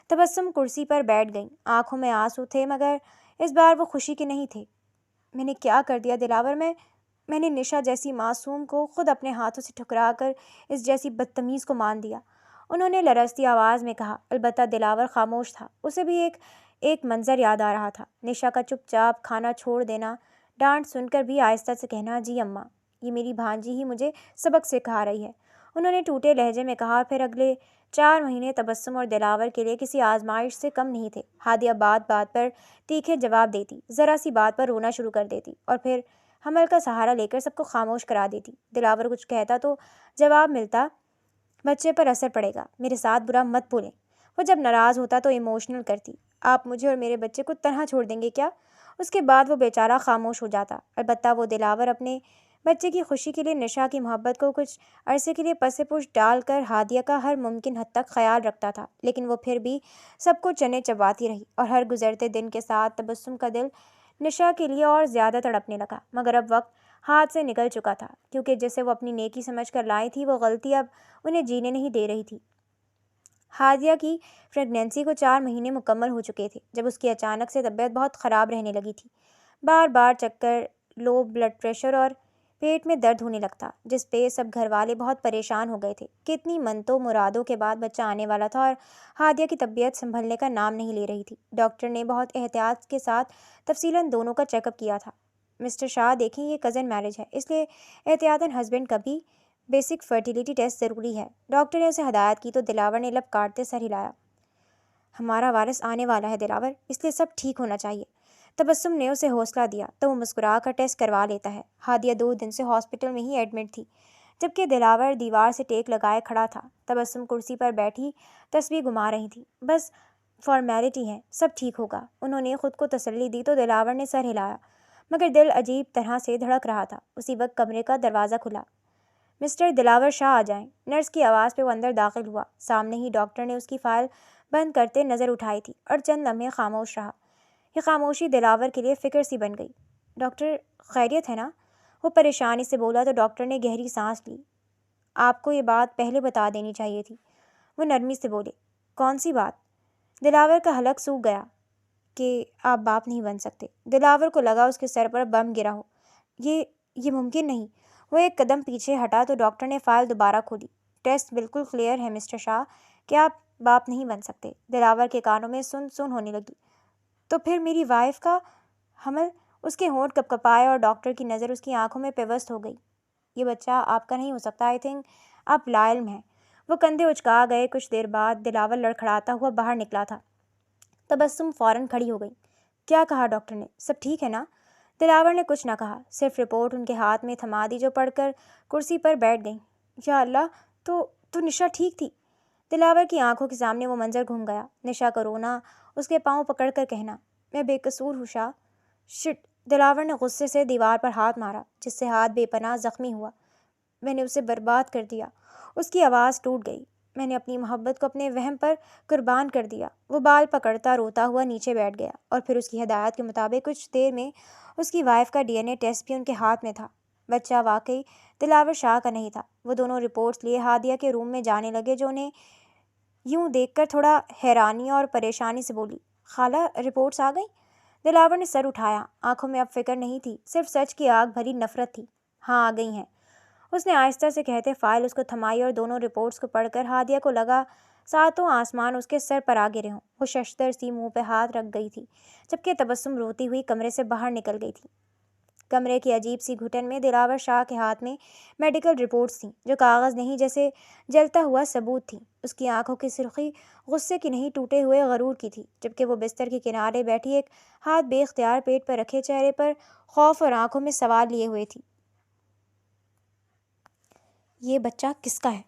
تبسم کرسی پر بیٹھ گئی، آنکھوں میں آنسو تھے، مگر اس بار وہ خوشی کے نہیں تھے۔ میں نے کیا کر دیا دلاور، میں نے نشا جیسی معصوم کو خود اپنے ہاتھوں سے ٹھکرا کر اس جیسی بدتمیز کو مان دیا، انہوں نے لرزتی آواز میں کہا۔ البتہ دلاور خاموش تھا، اسے بھی ایک منظر یاد آ رہا تھا، نشا کا چپ چاپ کھانا چھوڑ دینا، ڈانٹ سن کر بھی آہستہ سے کہنا، جی اماں، یہ میری بھانجی ہی مجھے سبق سکھا رہی ہے، انہوں نے ٹوٹے لہجے میں کہا۔ پھر اگلے 4 مہینے تبسم اور دلاور کے لیے کسی آزمائش سے کم نہیں تھے۔ ہادیہ بات بات پر تیکھے جواب دیتی، ذرا سی بات پر رونا شروع کر دیتی، اور پھر حمل کا سہارا لے کر سب کو خاموش کرا دیتی۔ دلاور کچھ کہتا تو جواب ملتا، بچے پر اثر پڑے گا، میرے ساتھ برا مت بولیں۔ وہ جب ناراض ہوتا تو ایموشنل کرتی، آپ مجھے اور میرے بچے کو تنہا چھوڑ دیں گے کیا؟ اس کے بعد وہ بیچارہ خاموش ہو جاتا۔ البتہ وہ دلاور اپنے بچے کی خوشی کے لیے نشا کی محبت کو کچھ عرصے کے لیے پس پش ڈال کر ہادیہ کا ہر ممکن حد تک خیال رکھتا تھا، لیکن وہ پھر بھی سب کو چنے چباتی رہی، اور ہر گزرتے دن کے ساتھ تبسم کا دل نشا کے لیے اور زیادہ تڑپنے لگا۔ مگر اب وقت ہاتھ سے نکل چکا تھا، کیونکہ جسے وہ اپنی نیکی سمجھ کر لائی تھی، وہ غلطی اب انہیں جینے نہیں دے رہی تھی۔ ہادیہ کی پریگنینسی کو 4 مہینے مکمل ہو چکے تھے جب اس کی اچانک سے طبیعت بہت خراب رہنے لگی تھی۔ بار بار چکر، لو بلڈ پریشر اور پیٹ میں درد ہونے لگتا، جس پہ سب گھر والے بہت پریشان ہو گئے تھے۔ کتنی منتوں مرادوں کے بعد بچہ آنے والا تھا، اور ہادیہ کی طبیعت سنبھلنے کا نام نہیں لے رہی تھی۔ ڈاکٹر نے بہت احتیاط کے ساتھ تفصیلاً دونوں کا چیک اپ کیا تھا۔ مسٹر شاہ دیکھیں، یہ کزن میرج ہے، اس لیے احتیاطاً ہسبینڈ کا بھی بیسک فرٹیلیٹی ٹیسٹ ضروری ہے، ڈاکٹر نے اسے ہدایت کی تو دلاور نے لب کاٹتے سر ہلایا۔ ہمارا وارث آنے والا ہے دلاور، اس لیے سب ٹھیک ہونا چاہیے، تبسم نے اسے حوصلہ دیا تو وہ مسکرا کر ٹیسٹ کروا لیتا ہے۔ ہادیہ 2 دن سے ہاسپٹل میں ہی ایڈمٹ تھی، جبکہ دلاور دیوار سے ٹیک لگائے کھڑا تھا۔ تبسم کرسی پر بیٹھی تسبیح گھما رہی تھی۔ بس فارمیلٹی ہے، سب ٹھیک ہوگا، انہوں نے خود کو تسلی دی تو دلاور نے سر ہلایا، مگر دل عجیب طرح سے دھڑک رہا تھا۔ اسی وقت کمرے کا دروازہ کھلا۔ مسٹر دلاور شاہ آ جائیں، نرس کی آواز پہ وہ اندر داخل ہوا۔ سامنے ہی ڈاکٹر نے اس کی فائل بند کرتے نظر اٹھائی تھی، اور چند لمحے خاموش رہا۔ یہ خاموشی دلاور کے لیے فکر سی بن گئی۔ ڈاکٹر خیریت ہے نا؟ وہ پریشانی سے بولا تو ڈاکٹر نے گہری سانس لی۔ آپ کو یہ بات پہلے بتا دینی چاہیے تھی، وہ نرمی سے بولے۔ کون سی بات؟ دلاور کا حلق سوکھ گیا کہ آپ باپ نہیں بن سکتے۔ دلاور کو لگا اس کے سر پر بم گرا ہو۔ یہ ممکن نہیں۔ وہ ایک قدم پیچھے ہٹا تو ڈاکٹر نے فائل دوبارہ کھولی۔ ٹیسٹ بالکل کلیئر ہے مسٹر شاہ کہ آپ باپ نہیں بن سکتے۔ دلاور کے کانوں میں سن سن ہونے لگی۔ تو پھر میری وائف کا حمل؟ اس کے ہونٹ کپ کپائے اور ڈاکٹر کی نظر اس کی آنکھوں میں پیوست ہو گئی۔ یہ بچہ آپ کا نہیں ہو سکتا، آئی تھنک آپ لا علم ہیں، وہ کندھے اچکا گئے۔ کچھ دیر بعد دلاور لڑکھڑاتا ہوا باہر نکلا تھا۔ تبسم فوراً کھڑی ہو گئی۔ کیا کہا ڈاکٹر نے؟ سب ٹھیک ہے نا؟ دلاور نے کچھ نہ کہا، صرف رپورٹ ان کے ہاتھ میں تھما دی، جو پڑھ کر کرسی پر بیٹھ گئیں۔ یا اللہ، تو نشا ٹھیک تھی؟ دلاور کی آنکھوں کے سامنے وہ منظر گھوم گیا۔ نشا کا رونا، اس کے پاؤں پکڑ کر کہنا، میں بے قصور ہوں شاہ۔ شٹ! دلاور نے غصے سے دیوار پر ہاتھ مارا، جس سے ہاتھ بے پناہ زخمی ہوا۔ میں نے اسے برباد کر دیا۔ اس کی آواز ٹوٹ گئی۔ میں نے اپنی محبت کو اپنے وہم پر قربان کر دیا۔ وہ بال پکڑتا روتا ہوا نیچے بیٹھ گیا، اور پھر اس کی ہدایت کے مطابق کچھ دیر میں اس کی وائف کا DNA ٹیسٹ بھی ان کے ہاتھ میں تھا۔ بچہ واقعی دلاور شاہ کا نہیں تھا۔ وہ دونوں رپورٹس لیے ہادیہ کے روم میں جانے لگے، جو انہیں یوں دیکھ کر تھوڑا حیرانی اور پریشانی سے بولی، خالہ رپورٹس آ گئیں؟ دلاور نے سر اٹھایا۔ آنکھوں میں اب فکر نہیں تھی، صرف سچ کی آگ بھری نفرت تھی۔ ہاں آ گئی ہیں، اس نے آہستہ سے کہتے فائل اس کو تھمائی اور دونوں رپورٹس کو پڑھ کر ہادیہ کو لگا ساتوں آسمان اس کے سر پر آ گرے ہوں۔ وہ ششدر سی منہ پہ ہاتھ رکھ گئی تھی، جبکہ تبسم روتی ہوئی کمرے سے باہر نکل گئی تھی۔ کمرے کی عجیب سی گھٹن میں دلاور شاہ کے ہاتھ میں میڈیکل رپورٹس تھیں، جو کاغذ نہیں جیسے جلتا ہوا ثبوت تھیں۔ اس کی آنکھوں کی سرخی غصے کی نہیں، ٹوٹے ہوئے غرور کی تھی، جبکہ وہ بستر کے کنارے بیٹھی ایک ہاتھ بے اختیار پیٹ پر رکھے، چہرے پر خوف اور آنکھوں میں سوال لیے ہوئے تھی۔ یہ بچہ کس کا ہے؟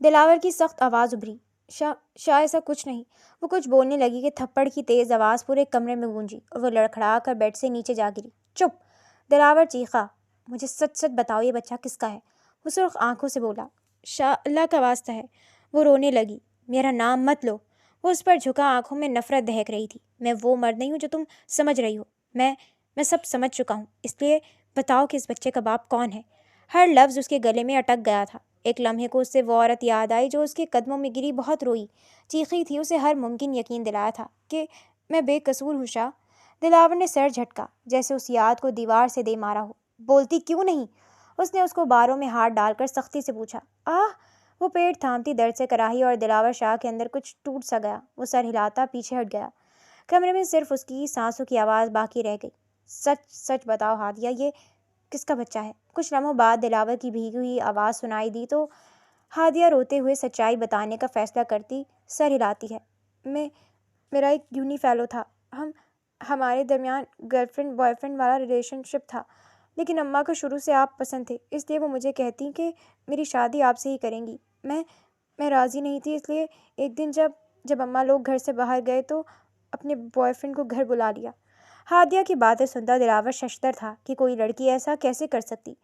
دلاور کی سخت آواز ابھری۔ شاہ ایسا کچھ نہیں۔ وہ کچھ بولنے لگی کہ تھپڑ کی تیز آواز پورے کمرے میں گونجی، اور وہ لڑکھڑا کر بیڈ سے نیچے جا گری۔ چپ! دلاور چیخا۔ مجھے سچ سچ بتاؤ، یہ بچہ کس کا ہے؟ وہ سرخ آنکھوں سے بولا۔ شاہ، اللہ کا واسطہ ہے۔ وہ رونے لگی۔ میرا نام مت لو۔ وہ اس پر جھکا، آنکھوں میں نفرت دہک رہی تھی۔ میں وہ مرد نہیں ہوں جو تم سمجھ رہی ہو۔ میں سب سمجھ چکا ہوں، اس لیے بتاؤ کہ اس بچے کا باپ کون ہے؟ ہر لفظ اس کے گلے میں اٹک گیا تھا۔ ایک لمحے کو اس سے وہ عورت یاد آئی جو اس کے قدموں میں گری، بہت روئی، چیخی تھی، اسے ہر ممکن یقین دلایا تھا کہ میں بے قصور ہوں شاہ۔ دلاور نے سر جھٹکا، جیسے اس یاد کو دیوار سے دے مارا ہو۔ بولتی کیوں نہیں؟ اس نے اس کو باروں میں ہاتھ ڈال کر سختی سے پوچھا۔ وہ پیٹ تھامتی درد سے کراہی، اور دلاور شاہ کے اندر کچھ ٹوٹ سا گیا۔ وہ سر ہلاتا پیچھے ہٹ گیا۔ کمرے میں صرف اس کی سانسوں کی آواز باقی رہ گئی۔ سچ سچ بتاؤ ہادیہ، یہ کس کا بچہ ہے؟ کچھ لمحوں بعد دلاور کی بھیگی ہوئی آواز سنائی دی تو ہادیہ روتے ہوئے سچائی بتانے کا فیصلہ کرتی سر ہلاتی ہے۔ میرا ایک یونی فیلو تھا۔ ہمارے درمیان گرل فرینڈ بوائے فرینڈ والا ریلیشن شپ تھا، لیکن اماں کو شروع سے آپ پسند تھے، اس لیے وہ مجھے کہتی کہ میری شادی آپ سے ہی کریں گی۔ میں راضی نہیں تھی، اس لیے ایک دن جب اماں لوگ گھر سے باہر گئے تو اپنے بوائے فرینڈ کو گھر بلا لیا۔ ہادیہ کی باتیں سنتا دلاور ششدر تھا کہ کوئی لڑکی ایسا کیسے کر سکتی،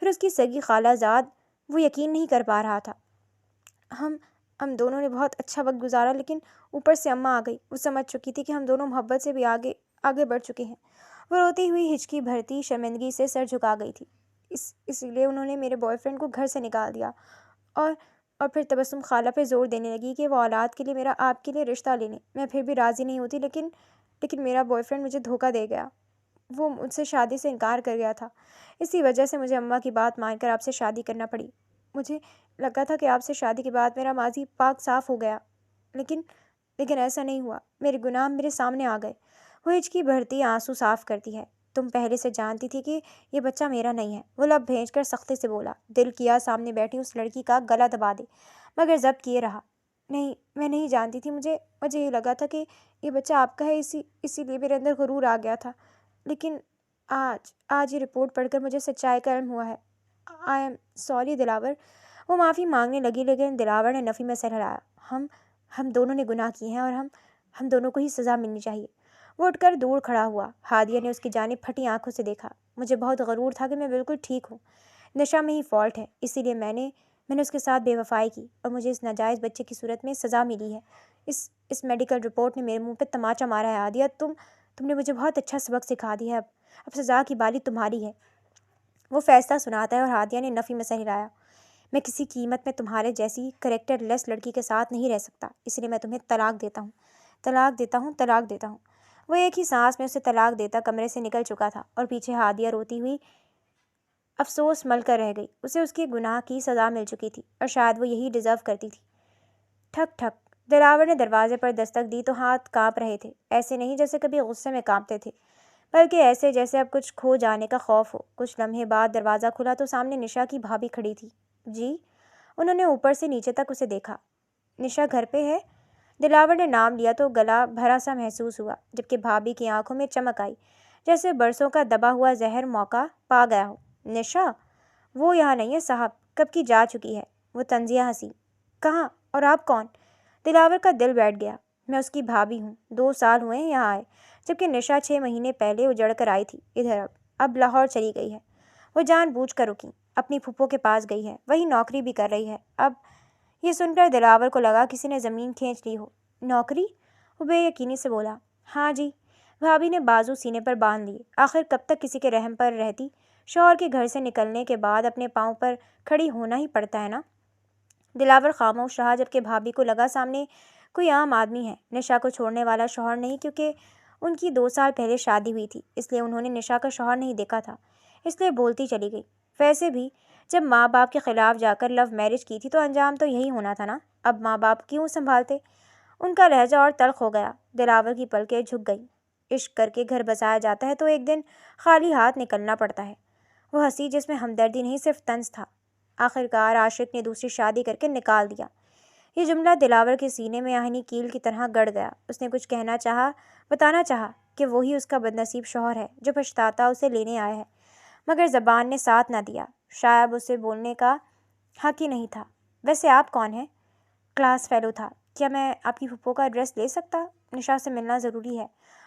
پھر اس کی سگی خالہ زاد۔ وہ یقین نہیں کر پا رہا تھا۔ ہم دونوں نے بہت اچھا وقت گزارا، لیکن اوپر سے اماں آ گئی۔ وہ سمجھ چکی تھی کہ ہم دونوں محبت سے بھی آگے بڑھ چکے ہیں۔ وہ روتی ہوئی ہچکی بھرتی شرمندگی سے سر جھکا گئی تھی۔ اسی لیے انہوں نے میرے بوائے فرینڈ کو گھر سے نکال دیا، اور پھر تبسم خالہ پہ زور دینے لگی کہ وہ اولاد کے لیے آپ کے لیے رشتہ لے لیں۔ میں پھر بھی راضی نہیں ہوتی، لیکن میرا بوائے فرینڈ مجھے دھوکہ دے گیا۔ وہ مجھ سے شادی سے انکار کر گیا تھا۔ اسی وجہ سے مجھے اماں کی بات مان کر آپ سے شادی کرنا پڑی۔ مجھے لگا تھا کہ آپ سے شادی کے بعد میرا ماضی پاک صاف ہو گیا، لیکن ایسا نہیں ہوا۔ میرے گناہ میرے سامنے آ گئے۔ وہ ہچکی بھرتی آنسو صاف کرتی ہے۔ تم پہلے سے جانتی تھی کہ یہ بچہ میرا نہیں ہے، وہ لب بھیج کر سختی سے بولا۔ دل کیا سامنے بیٹھی اس لڑکی کا گلا دبا دے، مگر ضبط کیے رہا۔ نہیں، میں نہیں جانتی تھی۔ مجھے یہ لگا تھا کہ یہ بچہ آپ کا ہے، اسی لیے میرے اندر غرور آ گیا تھا، لیکن آج یہ رپورٹ پڑھ کر مجھے سچائی کا علم ہوا ہے۔ آئی ایم سوری دلاور۔ وہ معافی مانگنے لگی، لیکن دلاور نے نفی میں سر ہلایا۔ ہم دونوں نے گناہ کیے ہیں، اور ہم دونوں کو ہی سزا ملنی چاہیے۔ وہ اٹھ کر دور کھڑا ہوا۔ ہادیہ نے اس کی جانب پھٹی آنکھوں سے دیکھا۔ مجھے بہت غرور تھا کہ میں بالکل ٹھیک ہوں، نشا میں ہی فالٹ ہے، اسی لیے میں نے اس کے ساتھ بے وفائی کی، اور مجھے اس ناجائز بچے کی صورت میں سزا ملی ہے۔ اس میڈیکل رپورٹ نے میرے منہ پہ تماچا مارا ہے ہادیہ۔ تم نے مجھے بہت اچھا سبق سکھا دیا ہے۔ اب سزا کی باری تمہاری ہے۔ وہ فیصلہ سناتا ہے، اور ہادیہ نے نفی میں سر ہلایا۔ میں کسی قیمت میں تمہارے جیسی کریکٹر لیس لڑکی کے ساتھ نہیں رہ سکتا، اس لیے میں تمہیں طلاق دیتا ہوں۔ وہ ایک ہی سانس میں اسے طلاق دیتا کمرے سے نکل چکا تھا، اور پیچھے ہادیہ روتی ہوئی افسوس مل کر رہ گئی۔ اسے اس کے گناہ کی سزا مل چکی تھی، اور شاید وہ یہی ڈیزرو کرتی تھی۔ ٹھک ٹھک۔ دلاور نے دروازے پر دستک دی تو ہاتھ کانپ رہے تھے، ایسے نہیں جیسے کبھی غصے میں کانپتے تھے، بلکہ ایسے جیسے اب کچھ کھو جانے کا خوف ہو۔ کچھ لمحے بعد دروازہ کھلا تو سامنے نشا کی بھابھی کھڑی تھی۔ جی؟ انہوں نے اوپر سے نیچے تک اسے دیکھا۔ نشا گھر پہ ہے؟ دلاور نے نام لیا تو گلا بھرا سا محسوس ہوا، جبکہ بھابھی کی آنکھوں میں چمک آئی، جیسے برسوں کا دبا ہوا زہر موقع پا گیا ہو۔ نشا؟ وہ یہاں نہیں ہے صاحب، کب کی جا چکی ہے۔ وہ طنزیہ ہنسی۔ کہاں؟ اور آپ کون؟ دلاور کا دل بیٹھ گیا۔ میں اس کی بھابھی ہوں، 2 سال ہوئے ہیں یہاں آئے، جبکہ نشا 6 مہینے پہلے اجڑ کر آئی تھی ادھر، اب لاہور چلی گئی ہے۔ وہ جان بوجھ کر رکی، اپنی پھپھو کے پاس گئی ہے، وہی نوکری بھی کر رہی ہے اب۔ یہ سن کر دلاور کو لگا کسی نے زمین کھینچ لی ہو۔ نوکری؟ وہ بے یقینی سے بولا۔ ہاں جی۔ بھابھی نے بازو سینے پر باندھ لیے۔ آخر کب تک کسی کے رحم پر رہتی؟ شوہر کے گھر سے نکلنے کے بعد اپنے پاؤں پر کھڑی ہونا ہی پڑتا ہے نا۔ دلاور خاموش رہا، جبکہ بھابھی کو لگا سامنے کوئی عام آدمی ہے، نشا کو چھوڑنے والا شوہر نہیں، کیونکہ ان کی 2 سال پہلے شادی ہوئی تھی، اس لیے انہوں نے نشا کا شوہر نہیں دیکھا تھا، اس لیے بولتی چلی گئی۔ ویسے بھی جب ماں باپ کے خلاف جا کر لو میرج کی تھی تو انجام تو یہی ہونا تھا نا، اب ماں باپ کیوں سنبھالتے؟ ان کا لہجہ اور تلخ ہو گیا۔ دلاور کی پلکیں جھک گئیں۔ عشق کر کے گھر بسایا جاتا ہے تو ایک دن خالی ہاتھ نکلنا پڑتا ہے۔ وہ ہنسی جس میں ہمدردی نہیں صرف طنز تھا۔ آخرکار عاشق نے دوسری شادی کر کے نکال دیا۔ یہ جملہ دلاور کے سینے میں آہنی کیل کی طرح گڑ گیا۔ اس نے کچھ کہنا چاہا، بتانا چاہا کہ وہی اس کا بدنصیب شوہر ہے جو پچھتاتا اسے لینے آیا ہے، مگر زبان نے ساتھ نہ دیا، شاید اسے بولنے کا حق ہی نہیں تھا۔ ویسے آپ کون ہیں؟ کلاس فیلو تھا۔ کیا میں آپ کی پھپھو کا ایڈریس لے سکتا؟ نشا سے ملنا ضروری ہے،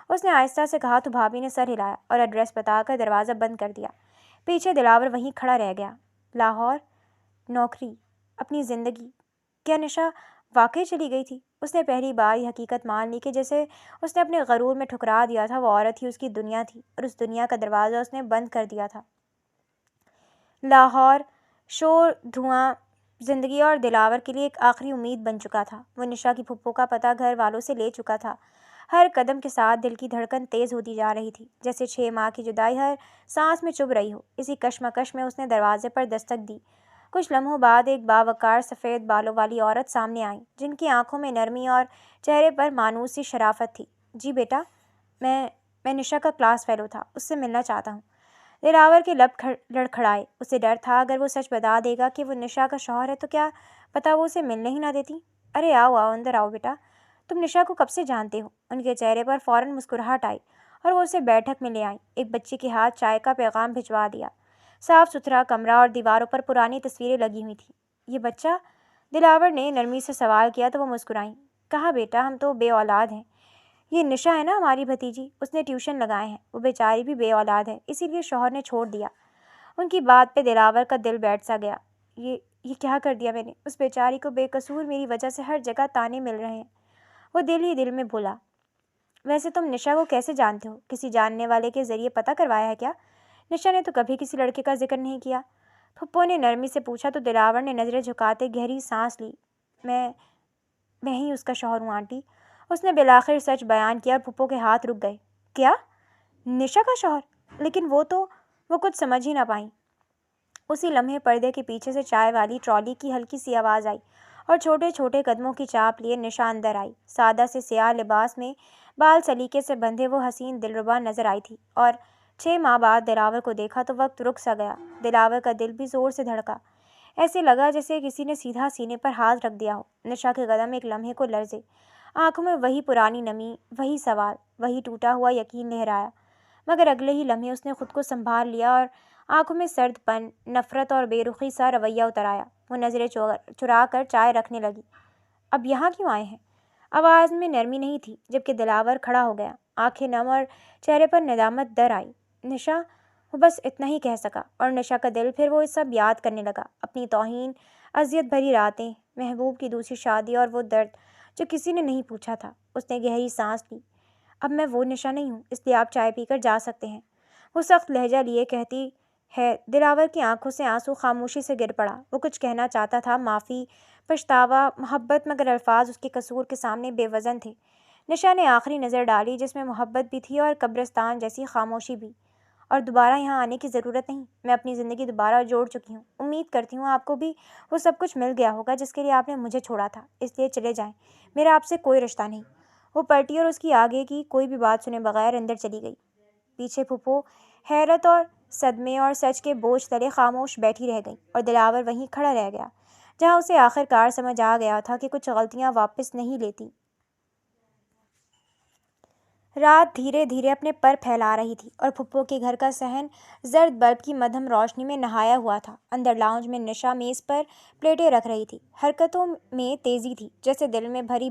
اس نے آہستہ سے کہا تو بھابھی نے سر ہلایا اور ایڈریس بتا کر دروازہ بند کر دیا۔ پیچھے دلاور وہیں کھڑا رہ گیا۔ لاہور؟ نوکری؟ اپنی زندگی؟ کیا نشا واقعی چلی گئی تھی؟ اس نے پہلی بار یہ حقیقت مان لی کہ جیسے اس نے اپنے غرور میں ٹھکرا دیا تھا، وہ عورت ہی اس کی دنیا تھی اور اس دنیا کا دروازہ اس نے بند کر دیا تھا۔ لاہور، شور، دھواں، زندگی اور دلاور کے لیے ایک آخری امید بن چکا تھا۔ وہ نشا کی پھپھو کا پتہ گھر والوں سے لے چکا تھا۔ ہر قدم کے ساتھ دل کی دھڑکن تیز ہوتی جا رہی تھی، جیسے 6 ماہ کی جدائی ہر سانس میں چبھ رہی ہو۔ اسی کشمکش میں اس نے دروازے پر دستک دی۔ کچھ لمحوں بعد ایک باوقار سفید بالوں والی عورت سامنے آئی، جن کی آنکھوں میں نرمی اور چہرے پر مانوس سی شرافت تھی۔ جی بیٹا، میں نشا کا کلاس فیلو تھا، اس سے ملنا چاہتا ہوں۔ دلاور کے لب لڑکھڑائے۔ اسے ڈر تھا اگر وہ سچ بتا دے گا کہ وہ نشا کا شوہر ہے تو کیا پتا وہ اسے ملنے ہی نہ دیتی۔ ارے آؤ اندر آؤ بیٹا، تم نشا کو کب سے جانتے ہو؟ ان کے چہرے پر فوراً مسکراہٹ آئی اور وہ اسے بیٹھک میں لے آئیں۔ ایک بچے کے ہاتھ چائے کا پیغام بھجوا دیا۔ صاف ستھرا کمرہ اور دیواروں پر پرانی تصویریں لگی ہوئی تھیں۔ یہ بچہ؟ دلاور نے نرمی سے سوال کیا تو وہ مسکرائیں۔ کہا بیٹا ہم تو بے اولاد ہیں، یہ نشا ہے نا ہماری بھتیجی، اس نے ٹیوشن لگائے ہیں، وہ بیچاری بھی بے اولاد ہے، اسی لیے شوہر نے چھوڑ دیا۔ ان کی بات پہ دلاور کا دل بیٹھ سا گیا۔ یہ کیا کر دیا میں نے؟ اس بیچاری کو بے قصور میری وجہ سے ہر جگہ تانے مل رہے ہیں۔ وہ دل ہی دل میں بولا۔ ویسے تم نشا کو کیسے جانتے ہو؟ کسی جاننے والے کے ذریعے پتہ کروایا ہے کیا؟ نشا نے تو کبھی کسی لڑکے کا ذکر نہیں کیا، پھپھو نے نرمی سے پوچھا تو دلاور نے نظریں جھکاتے گہری سانس لی۔ میں ہی اس کا شوہر ہوں آنٹی، اس نے بالآخر سچ بیان کیا اور پھپھو کے ہاتھ رک گئے۔ کیا؟ نشا کا شوہر؟ لیکن وہ کچھ سمجھ ہی نہ پائیں۔ اسی لمحے پردے کے پیچھے سے چائے والی ٹرالی کی ہلکی سی آواز آئی اور چھوٹے چھوٹے قدموں کی چاپ لیے نشا اندر آئی۔ سادہ سے سیاہ لباس میں بال سلیقے سے بندھے وہ حسین دلربا نظر آئی تھی، اور 6 ماہ بعد دلاور کو دیکھا تو وقت رک سا گیا۔ دلاور کا دل بھی زور سے دھڑکا، ایسے لگا جیسے کسی نے سیدھا سینے پر ہاتھ رکھ دیا ہو۔ نشا کے قدم ایک لمحے کو لرزے، آنکھوں میں وہی پرانی نمی، وہی سوال، وہی ٹوٹا ہوا یقین لہرایا، مگر اگلے ہی لمحے اس نے خود کو سنبھال لیا اور آنکھوں میں سرد پن، نفرت اور بے رخی سا رویہ اتر آیا۔ وہ نظریں چرا کر چائے رکھنے لگی۔ اب یہاں کیوں آئے ہیں؟ آواز میں نرمی نہیں تھی، جبکہ دلاور کھڑا ہو گیا، آنکھیں نم اور چہرے پر ندامت در آئی۔ نشا؟ وہ بس اتنا ہی کہہ سکا، اور نشا کا دل پھر وہ سب یاد کرنے لگا، اپنی توہین، اذیت بھری راتیں، محبوب کی دوسری شادی اور وہ درد جو کسی نے نہیں پوچھا تھا۔ اس نے گہری سانس لی۔ اب میں وہ نشا نہیں ہوں، اس لیے آپ چائے پی کر جا سکتے ہیں، وہ سخت لہجہ لیے کہتی ہے۔ دلاور کی آنکھوں سے آنسو خاموشی سے گر پڑا۔ وہ کچھ کہنا چاہتا تھا، معافی، پچھتاوا، محبت، مگر الفاظ اس کے قصور کے سامنے بے وزن تھے۔ نشا نے آخری نظر ڈالی جس میں محبت بھی تھی اور قبرستان جیسی خاموشی بھی۔ اور دوبارہ یہاں آنے کی ضرورت نہیں، میں اپنی زندگی دوبارہ جوڑ چکی ہوں، امید کرتی ہوں آپ کو بھی وہ سب کچھ مل گیا ہوگا جس کے لیے آپ نے مجھے چھوڑا تھا، اس لیے چلے جائیں، میرا آپ سے کوئی رشتہ نہیں۔ وہ پلٹی اور اس کی آگے کی کوئی بھی بات سنے بغیر اندر چلی گئی۔ پیچھے پھپھو حیرت اور صدمے اور سچ کے بوجھ تلے خاموش بیٹھی رہ گئی، اور دلاور وہیں کھڑا رہ گیا جہاں اسے آخر کار سمجھ آ گیا تھا کہ کچھ غلطیاں واپس نہیں لیتی۔ رات دھیرے دھیرے اپنے پر پھیلا رہی تھی اور پھپھو کے گھر کا صحن زرد بلب کی مدھم روشنی میں نہایا ہوا تھا۔ اندر لاؤنج میں نشا میز پر پلیٹیں رکھ رہی تھی۔ حرکتوں میں تیزی تھی، جیسے دل میں بھری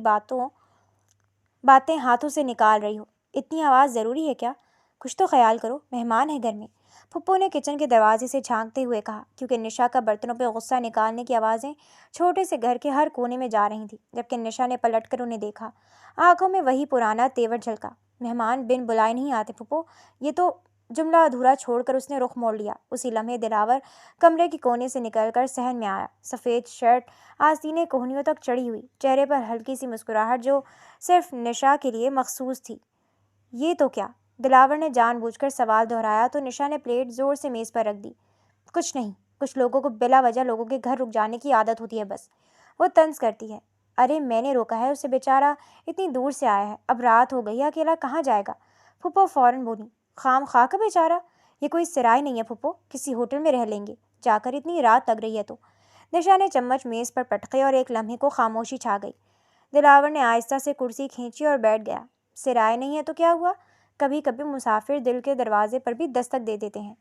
باتیں ہاتھوں سے نکال رہی ہو۔ اتنی آواز ضروری ہے کیا؟ کچھ تو خیال کرو، مہمان ہے گھر میں، پھپھو نے کچن کے دروازے سے جھانکتے ہوئے کہا، کیونکہ نشا کا برتنوں پہ غصہ نکالنے کی آوازیں چھوٹے سے گھر کے ہر کونے میں جا رہی تھیں۔ جبکہ نشا نے پلٹ کر انہیں دیکھا، آنکھوں میں وہی پرانا تیور جھلکا۔ مہمان بن بلائے نہیں آتے پھپھو، یہ تو جملہ ادھورا چھوڑ کر اس نے رخ موڑ لیا۔ اسی لمحے دلاور کمرے کے کونے سے نکل کر صحن میں آیا، سفید شرٹ آستینے کوہنیوں تک چڑھی ہوئی، چہرے پر ہلکی سی مسکراہٹ جو صرف نشا کے لیے مخصوص تھی۔ یہ تو کیا؟ دلاور نے جان بوجھ کر سوال دہرایا تو نشا نے پلیٹ زور سے میز پر رکھ دی۔ کچھ نہیں، کچھ لوگوں کو بلا وجہ لوگوں کے گھر رک جانے کی عادت ہوتی ہے بس، وہ طنز کرتی ہے۔ ارے میں نے روکا ہے اسے، بیچارہ اتنی دور سے آیا ہے، اب رات ہو گئی، اکیلا کہاں جائے گا؟ پھپھو فوراً بولی، خام خواہ کا بیچارہ، یہ کوئی سرائے نہیں ہے پھپھو، کسی ہوٹل میں رہ لیں گے جا کر، اتنی رات لگ رہی ہے تو۔ نشا نے چمچ میز پر پٹکے اور ایک لمحے کو خاموشی چھا گئی۔ دلاور نے آہستہ سے کرسی کھینچی اور بیٹھ گیا۔ سرائے نہیں ہے تو کیا ہوا؟ کبھی کبھی مسافر دل کے دروازے پر بھی دستک دے دیتے ہیں۔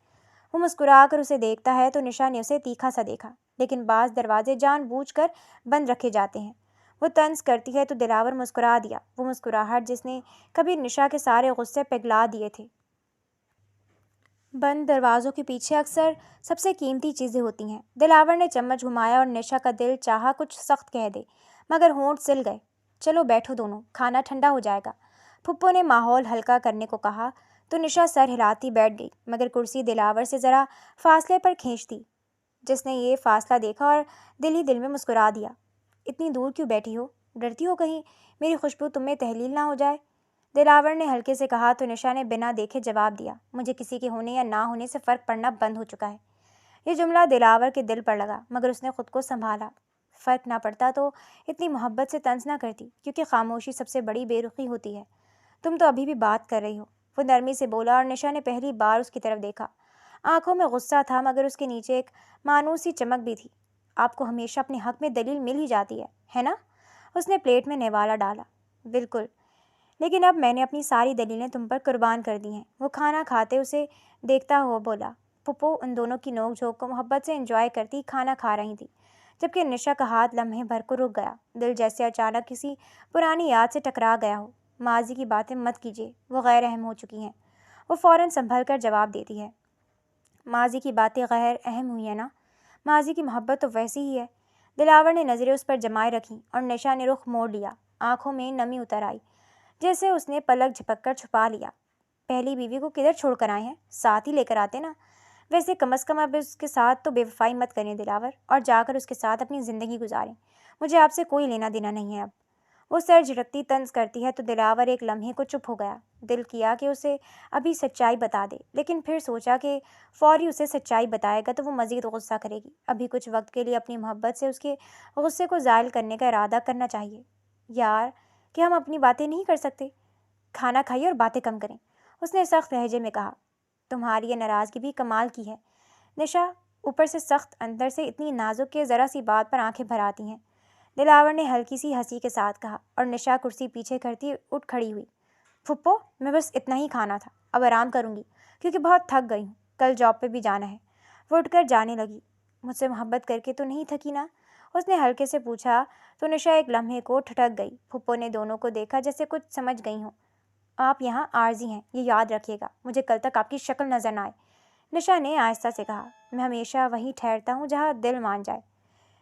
وہ مسکرا کر اسے دیکھتا ہے تو نشا نے اسے تیکھا سا دیکھا، لیکن بعض دروازے جان بوجھ کر بند رکھے جاتے ہیں۔ وہ طنز کرتی ہے تو دلاور مسکرا دیا، وہ مسکراہٹ جس نے کبھی نشا کے سارے غصے پگھلا دیے تھے۔ بند دروازوں کے پیچھے اکثر سب سے قیمتی چیزیں ہوتی ہیں۔ دلاور نے چمچ گھمایا اور نشا کا دل چاہا کچھ سخت کہہ دے، مگر ہونٹ سل گئے۔ چلو بیٹھو دونوں، کھانا ٹھنڈا ہو جائے گا، پھپھو نے ماحول ہلکا کرنے کو کہا تو نشا سر ہلاتی بیٹھ گئی، مگر کرسی دلاور سے ذرا فاصلے پر کھینچتی۔ جس نے یہ فاصلہ دیکھا اور دل ہی دل میں مسکرا دیا۔ اتنی دور کیوں بیٹھی ہو؟ ڈرتی ہو کہیں میری خوشبو تم میں تحلیل نہ ہو جائے؟ دلاور نے ہلکے سے کہا تو نشا نے بنا دیکھے جواب دیا، مجھے کسی کے ہونے یا نہ ہونے سے فرق پڑنا بند ہو چکا ہے۔ یہ جملہ دلاور کے دل پر لگا، مگر اس نے خود کو سنبھالا۔ فرق نہ پڑتا تو اتنی محبت سے طنز نہ کرتی، کیونکہ خاموشی سب سے بڑی بے رخی ہوتی ہے۔ تم تو ابھی بھی بات کر رہی ہو، وہ نرمی سے بولا اور نشا نے پہلی بار اس کی طرف دیکھا۔ آنکھوں میں غصہ تھا، مگر اس کے نیچے ایک مانوس سی چمک بھی تھی۔ آپ کو ہمیشہ اپنے حق میں دلیل مل ہی جاتی ہے نا؟ اس نے پلیٹ میں نوالا ڈالا۔ بالکل، لیکن اب میں نے اپنی ساری دلیلیں تم پر قربان کر دی ہیں، وہ کھانا کھاتے اسے دیکھتا ہوا بولا۔ پھپھو ان دونوں کی نوک جھوک کو محبت سے انجوائے کرتی کھانا کھا رہی تھی، جبکہ نشا کا ہاتھ لمحے بھر کو رک گیا، دل جیسے اچانک کسی پرانی یاد سے ٹکرا گیا ہو۔ ماضی کی باتیں مت کیجیے، وہ غیر اہم ہو چکی ہیں، وہ فوراً سنبھل کر جواب دیتی ہے۔ ماضی کی باتیں غیر اہم ہوئی ہیں نا؟ ماضی کی محبت تو ویسی ہی ہے۔ دلاور نے نظریں اس پر جمائے رکھیں اور نشا نے رخ موڑ لیا، آنکھوں میں نمی اتر آئی، جیسے اس نے پلک جھپک کر چھپا لیا۔ پہلی بیوی کو کدھر چھوڑ کر آئے ہیں؟ ساتھ ہی لے کر آتے نا۔ ویسے کم از کم اب اس کے ساتھ تو بے وفائی مت کریں دلاور، اور جا کر اس کے ساتھ اپنی زندگی گزاریں، مجھے آپ سے کوئی لینا دینا نہیں ہے اب۔ وہ سر جھٹکتی طنز کرتی ہے تو دلاور ایک لمحے کو چپ ہو گیا۔ دل کیا کہ اسے ابھی سچائی بتا دے، لیکن پھر سوچا کہ فوری اسے سچائی بتائے گا تو وہ مزید غصہ کرے گی۔ ابھی کچھ وقت کے لیے اپنی محبت سے اس کے غصے کو زائل کرنے کا ارادہ کرنا چاہیے۔ یار، کہ ہم اپنی باتیں نہیں کر سکتے؟ کھانا کھائیے اور باتیں کم کریں، اس نے سخت لہجے میں کہا۔ تمہاری یہ ناراضگی بھی کمال کی ہے، نشا اوپر سے سخت، اندر سے اتنی نازک کہ ذرا سی بات پر آنکھیں بھر آتی ہیں، دلاور نے ہلکی سی ہنسی کے ساتھ کہا، اور نشا کرسی پیچھے کرتی اٹھ کھڑی ہوئی۔ پھپھو، میں بس اتنا ہی کھانا تھا، اب آرام کروں گی کیونکہ بہت تھک گئی ہوں، کل جاب پہ بھی جانا ہے۔ وہ اٹھ کر جانے لگی۔ مجھ سے محبت کر کے تو نہیں تھکی نا؟ اس نے ہلکے سے پوچھا تو نشا ایک لمحے کو ٹھٹک گئی۔ پھپھو نے دونوں کو دیکھا جیسے کچھ سمجھ گئی ہوں۔ آپ یہاں عارضی ہیں، یہ یاد رکھیے گا، مجھے کل تک آپ کی شکل نظر نہ آئے، نشا نے آہستہ سے کہا۔ میں ہمیشہ وہیں ٹھہرتا ہوں جہاں دل مان جائے۔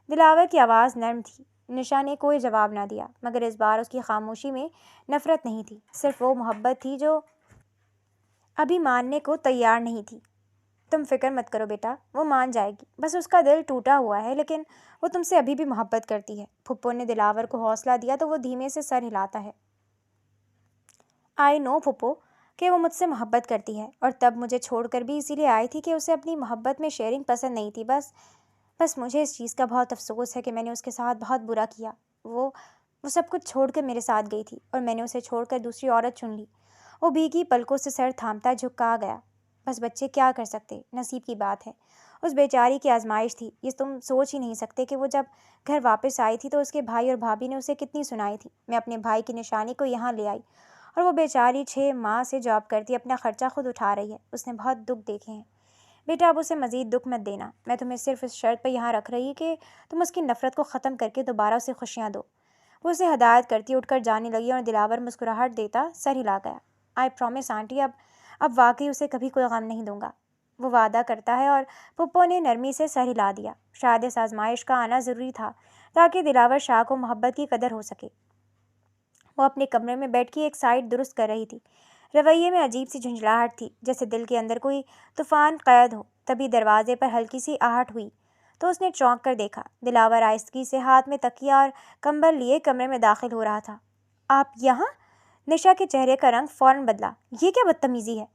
دلاور کی آواز نرم تھی۔ نشا نے کوئی جواب نہ دیا، مگر اس بار اس کی خاموشی میں نفرت نہیں تھی، صرف وہ محبت تھی جو ابھی ماننے کو تیار نہیں تھی۔ تم فکر مت کرو بیٹا، وہ مان جائے گی، بس اس کا دل ٹوٹا ہوا ہے، لیکن وہ تم سے ابھی بھی محبت کرتی ہے۔ پھپھو نے دلاور کو حوصلہ دیا تو وہ دھیمے سے سر ہلاتا ہے۔ آئی نو پھپھو کہ وہ مجھ سے محبت کرتی ہے، اور تب مجھے چھوڑ کر بھی اسی لیے آئی تھی کہ اسے اپنی محبت میں شیئرنگ پسند نہیں تھی۔ بس مجھے اس چیز کا بہت افسوس ہے کہ میں نے اس کے ساتھ بہت برا کیا۔ وہ سب کچھ چھوڑ کر میرے ساتھ گئی تھی، اور میں نے اسے چھوڑ کر دوسری عورت چن لی۔ وہ بھیگی پلکوں سے سر تھامتا جھکا گیا۔ بس بچے کیا کر سکتے، نصیب کی بات ہے۔ اس بیچاری کی آزمائش تھی یہ، تم سوچ ہی نہیں سکتے کہ وہ جب گھر واپس آئی تھی تو اس کے بھائی اور بھابھی نے اسے کتنی سنائی تھی۔ میں اپنے بھائی کی نشانی کو یہاں لے آئی اور وہ بیچاری 6 ماہ سے جاب کرتی اپنا خرچہ خود اٹھا رہی ہے۔ اس نے بہت دکھ دیکھے ہیں بیٹا، اب اسے مزید دکھ مت دینا۔ میں تمہیں صرف اس شرط پہ یہاں رکھ رہی کہ تم اس کی نفرت کو ختم کر کے دوبارہ اسے خوشیاں دو۔ وہ اسے ہدایت کرتی اٹھ کر جانے لگی اور دلاور مسکراہٹ دیتا سر ہلا گیا۔ آئی پرومس آنٹی، اب واقعی اسے کبھی کوئی غم نہیں دوں گا، وہ وعدہ کرتا ہے۔ اور پھپھو نے نرمی سے سر ہلا دیا۔ شاید اس آزمائش کا آنا ضروری تھا تاکہ دلاور شاہ کو محبت کی قدر ہو سکے۔ وہ اپنے کمرے میں بیٹھ کے ایک سائٹ درست کر رہی تھی۔ رویے میں عجیب سی جھنجھلاہٹ تھی، جیسے دل کے اندر کوئی طوفان قید ہو۔ تبھی دروازے پر ہلکی سی آہٹ ہوئی تو اس نے چونک کر دیکھا۔ دلاور آہستگی سے ہاتھ میں تکیہ اور کمبل لیے کمرے میں داخل ہو رہا تھا۔ آپ یہاں؟ نشا کے چہرے کا رنگ فوراً بدلا۔ یہ کیا بدتمیزی ہے؟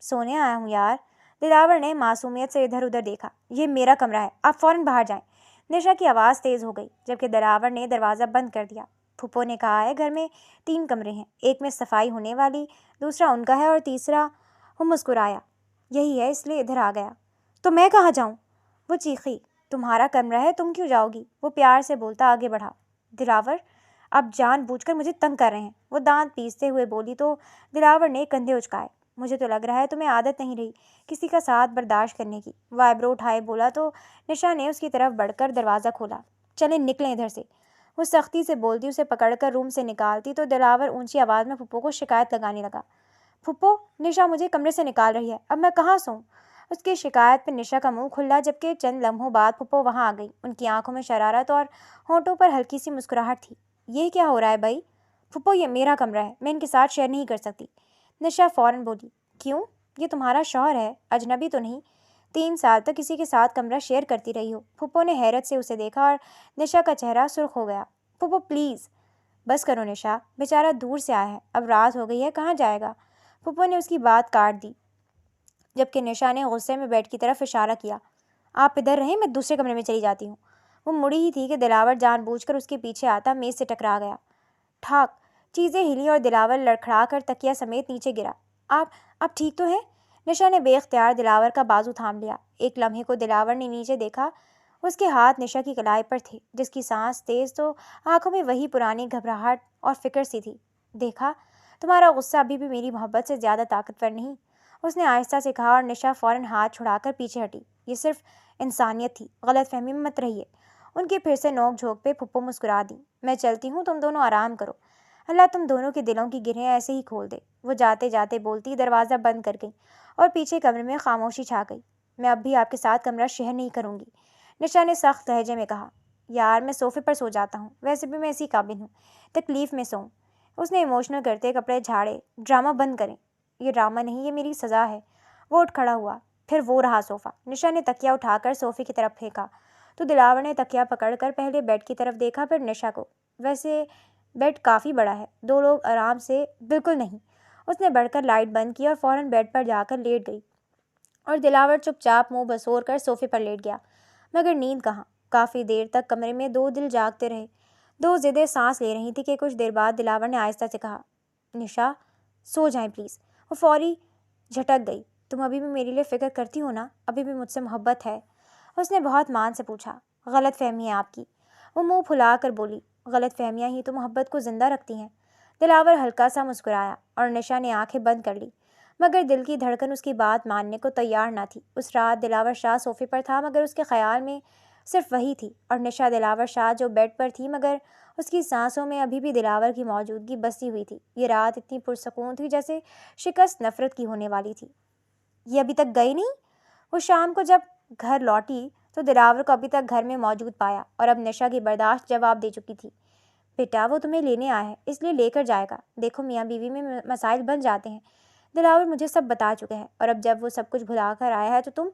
سونے آیا ہوں یار۔ دلاور نے معصومیت سے ادھر ادھر دیکھا۔ یہ میرا کمرہ ہے، آپ فوراً باہر جائیں۔ نشا کی آواز تیز ہو گئی جبکہ دلاور نے دروازہ بند کر دیا۔ پھپھو نے کہا ہے گھر میں 3 کمرے ہیں، ایک میں صفائی ہونے والی، دوسرا ان کا ہے اور تیسرا… وہ مسکرایا۔ یہی ہے، اس لیے ادھر آ گیا۔ تو میں کہاں جاؤں؟ وہ چیخی۔ تمہارا کمرہ ہے، تم کیوں جاؤ گی؟ وہ پیار سے بولتا آگے بڑھا۔ دلاور، آپ جان بوجھ کر مجھے تنگ کر رہے ہیں، وہ دانت پیستے ہوئے بولی تو دلاور نے کندھے اچکائے۔ مجھے تو لگ رہا ہے تمہیں عادت نہیں رہی کسی کا ساتھ برداشت کرنے کی، وہ آئیبرو اٹھائے بولا تو نشا نے اس کی طرف بڑھ کر دروازہ کھولا۔ چلیں نکلیں ادھر سے، وہ سختی سے بولتی اسے پکڑ کر روم سے نکالتی تو دلاور اونچی آواز میں پھپھو کو شکایت لگانے لگا۔ پھپھو، نشا مجھے کمرے سے نکال رہی ہے، اب میں کہاں سوؤں؟ اس کی شکایت پہ نشا کا منہ کھلا جبکہ چند لمحوں بعد پھپھو وہاں آ گئی۔ ان کی آنکھوں میں شرارت اور ہونٹوں پر ہلکی سی مسکراہٹ تھی۔ یہ کیا ہو رہا ہے بھائی؟ پھپھو، یہ میرا کمرہ ہے، میں ان کے ساتھ شیئر نہیں کر سکتی۔ نشا فوراً بولی۔ کیوں؟ یہ تمہارا شوہر ہے، اجنبی تو نہیں؟ 3 سال تک کسی کے ساتھ کمرہ شیئر کرتی رہی ہو۔ پھپھو نے حیرت سے اسے دیکھا اور نشا کا چہرہ سرخ ہو گیا۔ پھپھو پلیز بس کرو نشا، بیچارہ دور سے آیا ہے، اب رات ہو گئی ہے، کہاں جائے گا؟ پھپھو نے اس کی بات کاٹ دی جبکہ نشا نے غصے میں بیڈ کی طرف اشارہ کیا۔ آپ ادھر رہیں، میں دوسرے کمرے میں چلی جاتی ہوں۔ وہ مڑی ہی تھی کہ دلاور جان بوجھ کر اس کے پیچھے آتا میز سے ٹکرا گیا۔ ٹھاک چیزیں ہلی اور دلاور لڑکھڑا کر تکیہ سمیت نیچے گرا۔ آپ ٹھیک تو ہیں؟ نشا نے بے اختیار دلاور کا بازو تھام لیا۔ ایک لمحے کو دلاور نے نیچے دیکھا، اس کے ہاتھ نشا کی کلائی پر تھے، جس کی سانس تیز تو آنکھوں میں وہی پرانی گھبراہٹ اور فکر سی تھی۔ دیکھا، تمہارا غصہ ابھی بھی میری محبت سے زیادہ طاقتور نہیں، اس نے آہستہ سے کہا اور نشا فوراً ہاتھ چھڑا کر پیچھے ہٹی۔ یہ صرف انسانیت تھی، غلط فہمی میں مت رہیے۔ ان کی پھر سے نوک جھوک پہ پھپھو مسکرا دی۔ میں چلتی ہوں، تم دونوں آرام کرو، اللہ تم دونوں کے دلوں کی گرہیں ایسے ہی کھول دے۔ وہ جاتے جاتے بولتی دروازہ بند کر گئی اور پیچھے کمرے میں خاموشی چھا گئی۔ میں اب بھی آپ کے ساتھ کمرہ شیئر نہیں کروں گی، نشا نے سخت لہجے میں کہا۔ یار میں صوفے پر سو جاتا ہوں، ویسے بھی میں اسی قابل ہوں، تکلیف میں سوؤں۔ اس نے ایموشنل کرتے کپڑے جھاڑے۔ ڈرامہ بند کریں۔ یہ ڈرامہ نہیں، یہ میری سزا ہے۔ وہ اٹھ کھڑا ہوا۔ پھر وہ رہا صوفہ۔ نشا نے تکیہ اٹھا کر صوفے کی طرف پھینکا تو دلاور نے تکیہ پکڑ کر پہلے بیڈ کی طرف دیکھا پھر نشا کو۔ ویسے بیڈ کافی بڑا ہے، 2 لوگ آرام سے… بالکل نہیں۔ اس نے بڑھ کر لائٹ بند کی اور فوراً بیڈ پر جا کر لیٹ گئی اور دلاور چپ چاپ منہ بسور کر صوفے پر لیٹ گیا۔ مگر نیند کہاں؟ کافی دیر تک کمرے میں 2 دل جاگتے رہے۔ 2 ضدیں سانس لے رہی تھی کہ کچھ دیر بعد دلاور نے آہستہ سے کہا، نشا سو جائیں پلیز۔ وہ فوری جھٹک گئی۔ تم ابھی بھی میرے لیے فکر کرتی ہو نا؟ ابھی بھی مجھ سے محبت ہے؟ اس نے بہت مان سے پوچھا۔ غلط فہمی ہے آپ کی، وہ منہ پھلا کر بولی۔ غلط فہمیاں ہی تو محبت کو زندہ رکھتی ہیں۔ دلاور ہلکا سا مسکرایا اور نشا نے آنکھیں بند کر لی، مگر دل کی دھڑکن اس کی بات ماننے کو تیار نہ تھی۔ اس رات دلاور شاہ صوفے پر تھا مگر اس کے خیال میں صرف وہی تھی، اور نشا دلاور شاہ جو بیڈ پر تھی مگر اس کی سانسوں میں ابھی بھی دلاور کی موجودگی بسی ہوئی تھی۔ یہ رات اتنی پرسکون تھی جیسے شکست نفرت کی ہونے والی تھی۔ یہ ابھی تک گئی نہیں؟ وہ شام کو جب گھر لوٹی تو دلاور کو ابھی تک گھر میں موجود پایا اور اب نشا کی برداشت جواب دے چکی تھی۔ بیٹا وہ تمہیں لینے آیا ہے، اس لیے لے کر جائے گا۔ دیکھو میاں بیوی میں مسائل بن جاتے ہیں، دلاور مجھے سب بتا چکے ہیں، اور اب جب وہ سب کچھ بھلا کر آیا ہے تو تم…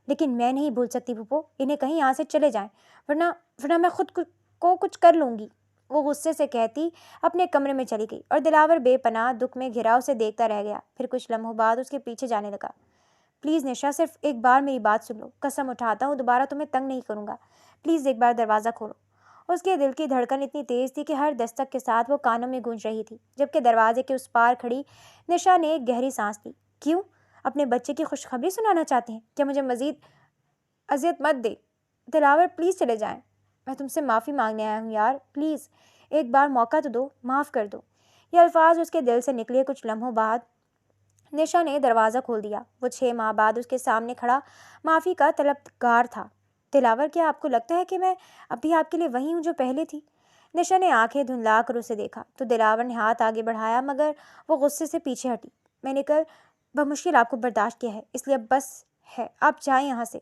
لیکن میں نہیں بھول سکتی پھپھو، انہیں کہیں یہاں سے چلے جائیں ورنہ میں خود کو کچھ کر لوں گی، وہ غصے سے کہتی اپنے کمرے میں چلی گئی اور دلاور بے پناہ دکھ میں گھرا اسے دیکھتا رہ گیا۔ پھر کچھ لمحوں بعد اس کے پیچھے جانے لگا۔ پلیز نشا صرف ایک بار میری بات سن لو، قسم اٹھاتا ہوں دوبارہ تمہیں تنگ نہیں کروں گا، پلیز ایک بار دروازہ کھولو۔ اس کے دل کی دھڑکن اتنی تیز تھی کہ ہر دستک کے ساتھ وہ کانوں میں گونج رہی تھی، جبکہ دروازے کے اس پار کھڑی نشا نے ایک گہری سانس لی۔ کیوں؟ اپنے بچے کی خوشخبری سنانا چاہتے ہیں کیا؟ مجھے مزید اذیت مت دے۔ دلاور پلیز چلے جائیں، میں تم سے معافی مانگنے آیا ہوں یار، پلیز ایک بار موقع تو دو، معاف کر دو۔ یہ الفاظ اس کے دل سے نکلے۔ کچھ لمحوں بعد نشا نے دروازہ کھول دیا۔ وہ 6 ماہ بعد اس کے سامنے کھڑا معافی کا طلبگار تھا۔ دلاور، کیا آپ کو لگتا ہے کہ میں اب بھی آپ کے لیے وہی ہوں جو پہلے تھی؟ نشا نے آنکھیں دھندلا کر اسے دیکھا تو دلاور نے ہاتھ آگے بڑھایا، مگر وہ غصے سے پیچھے ہٹی۔ میں نے کل بمشکل آپ کو برداشت کیا ہے، اس لیے اب بس ہے، آپ جائیں یہاں سے،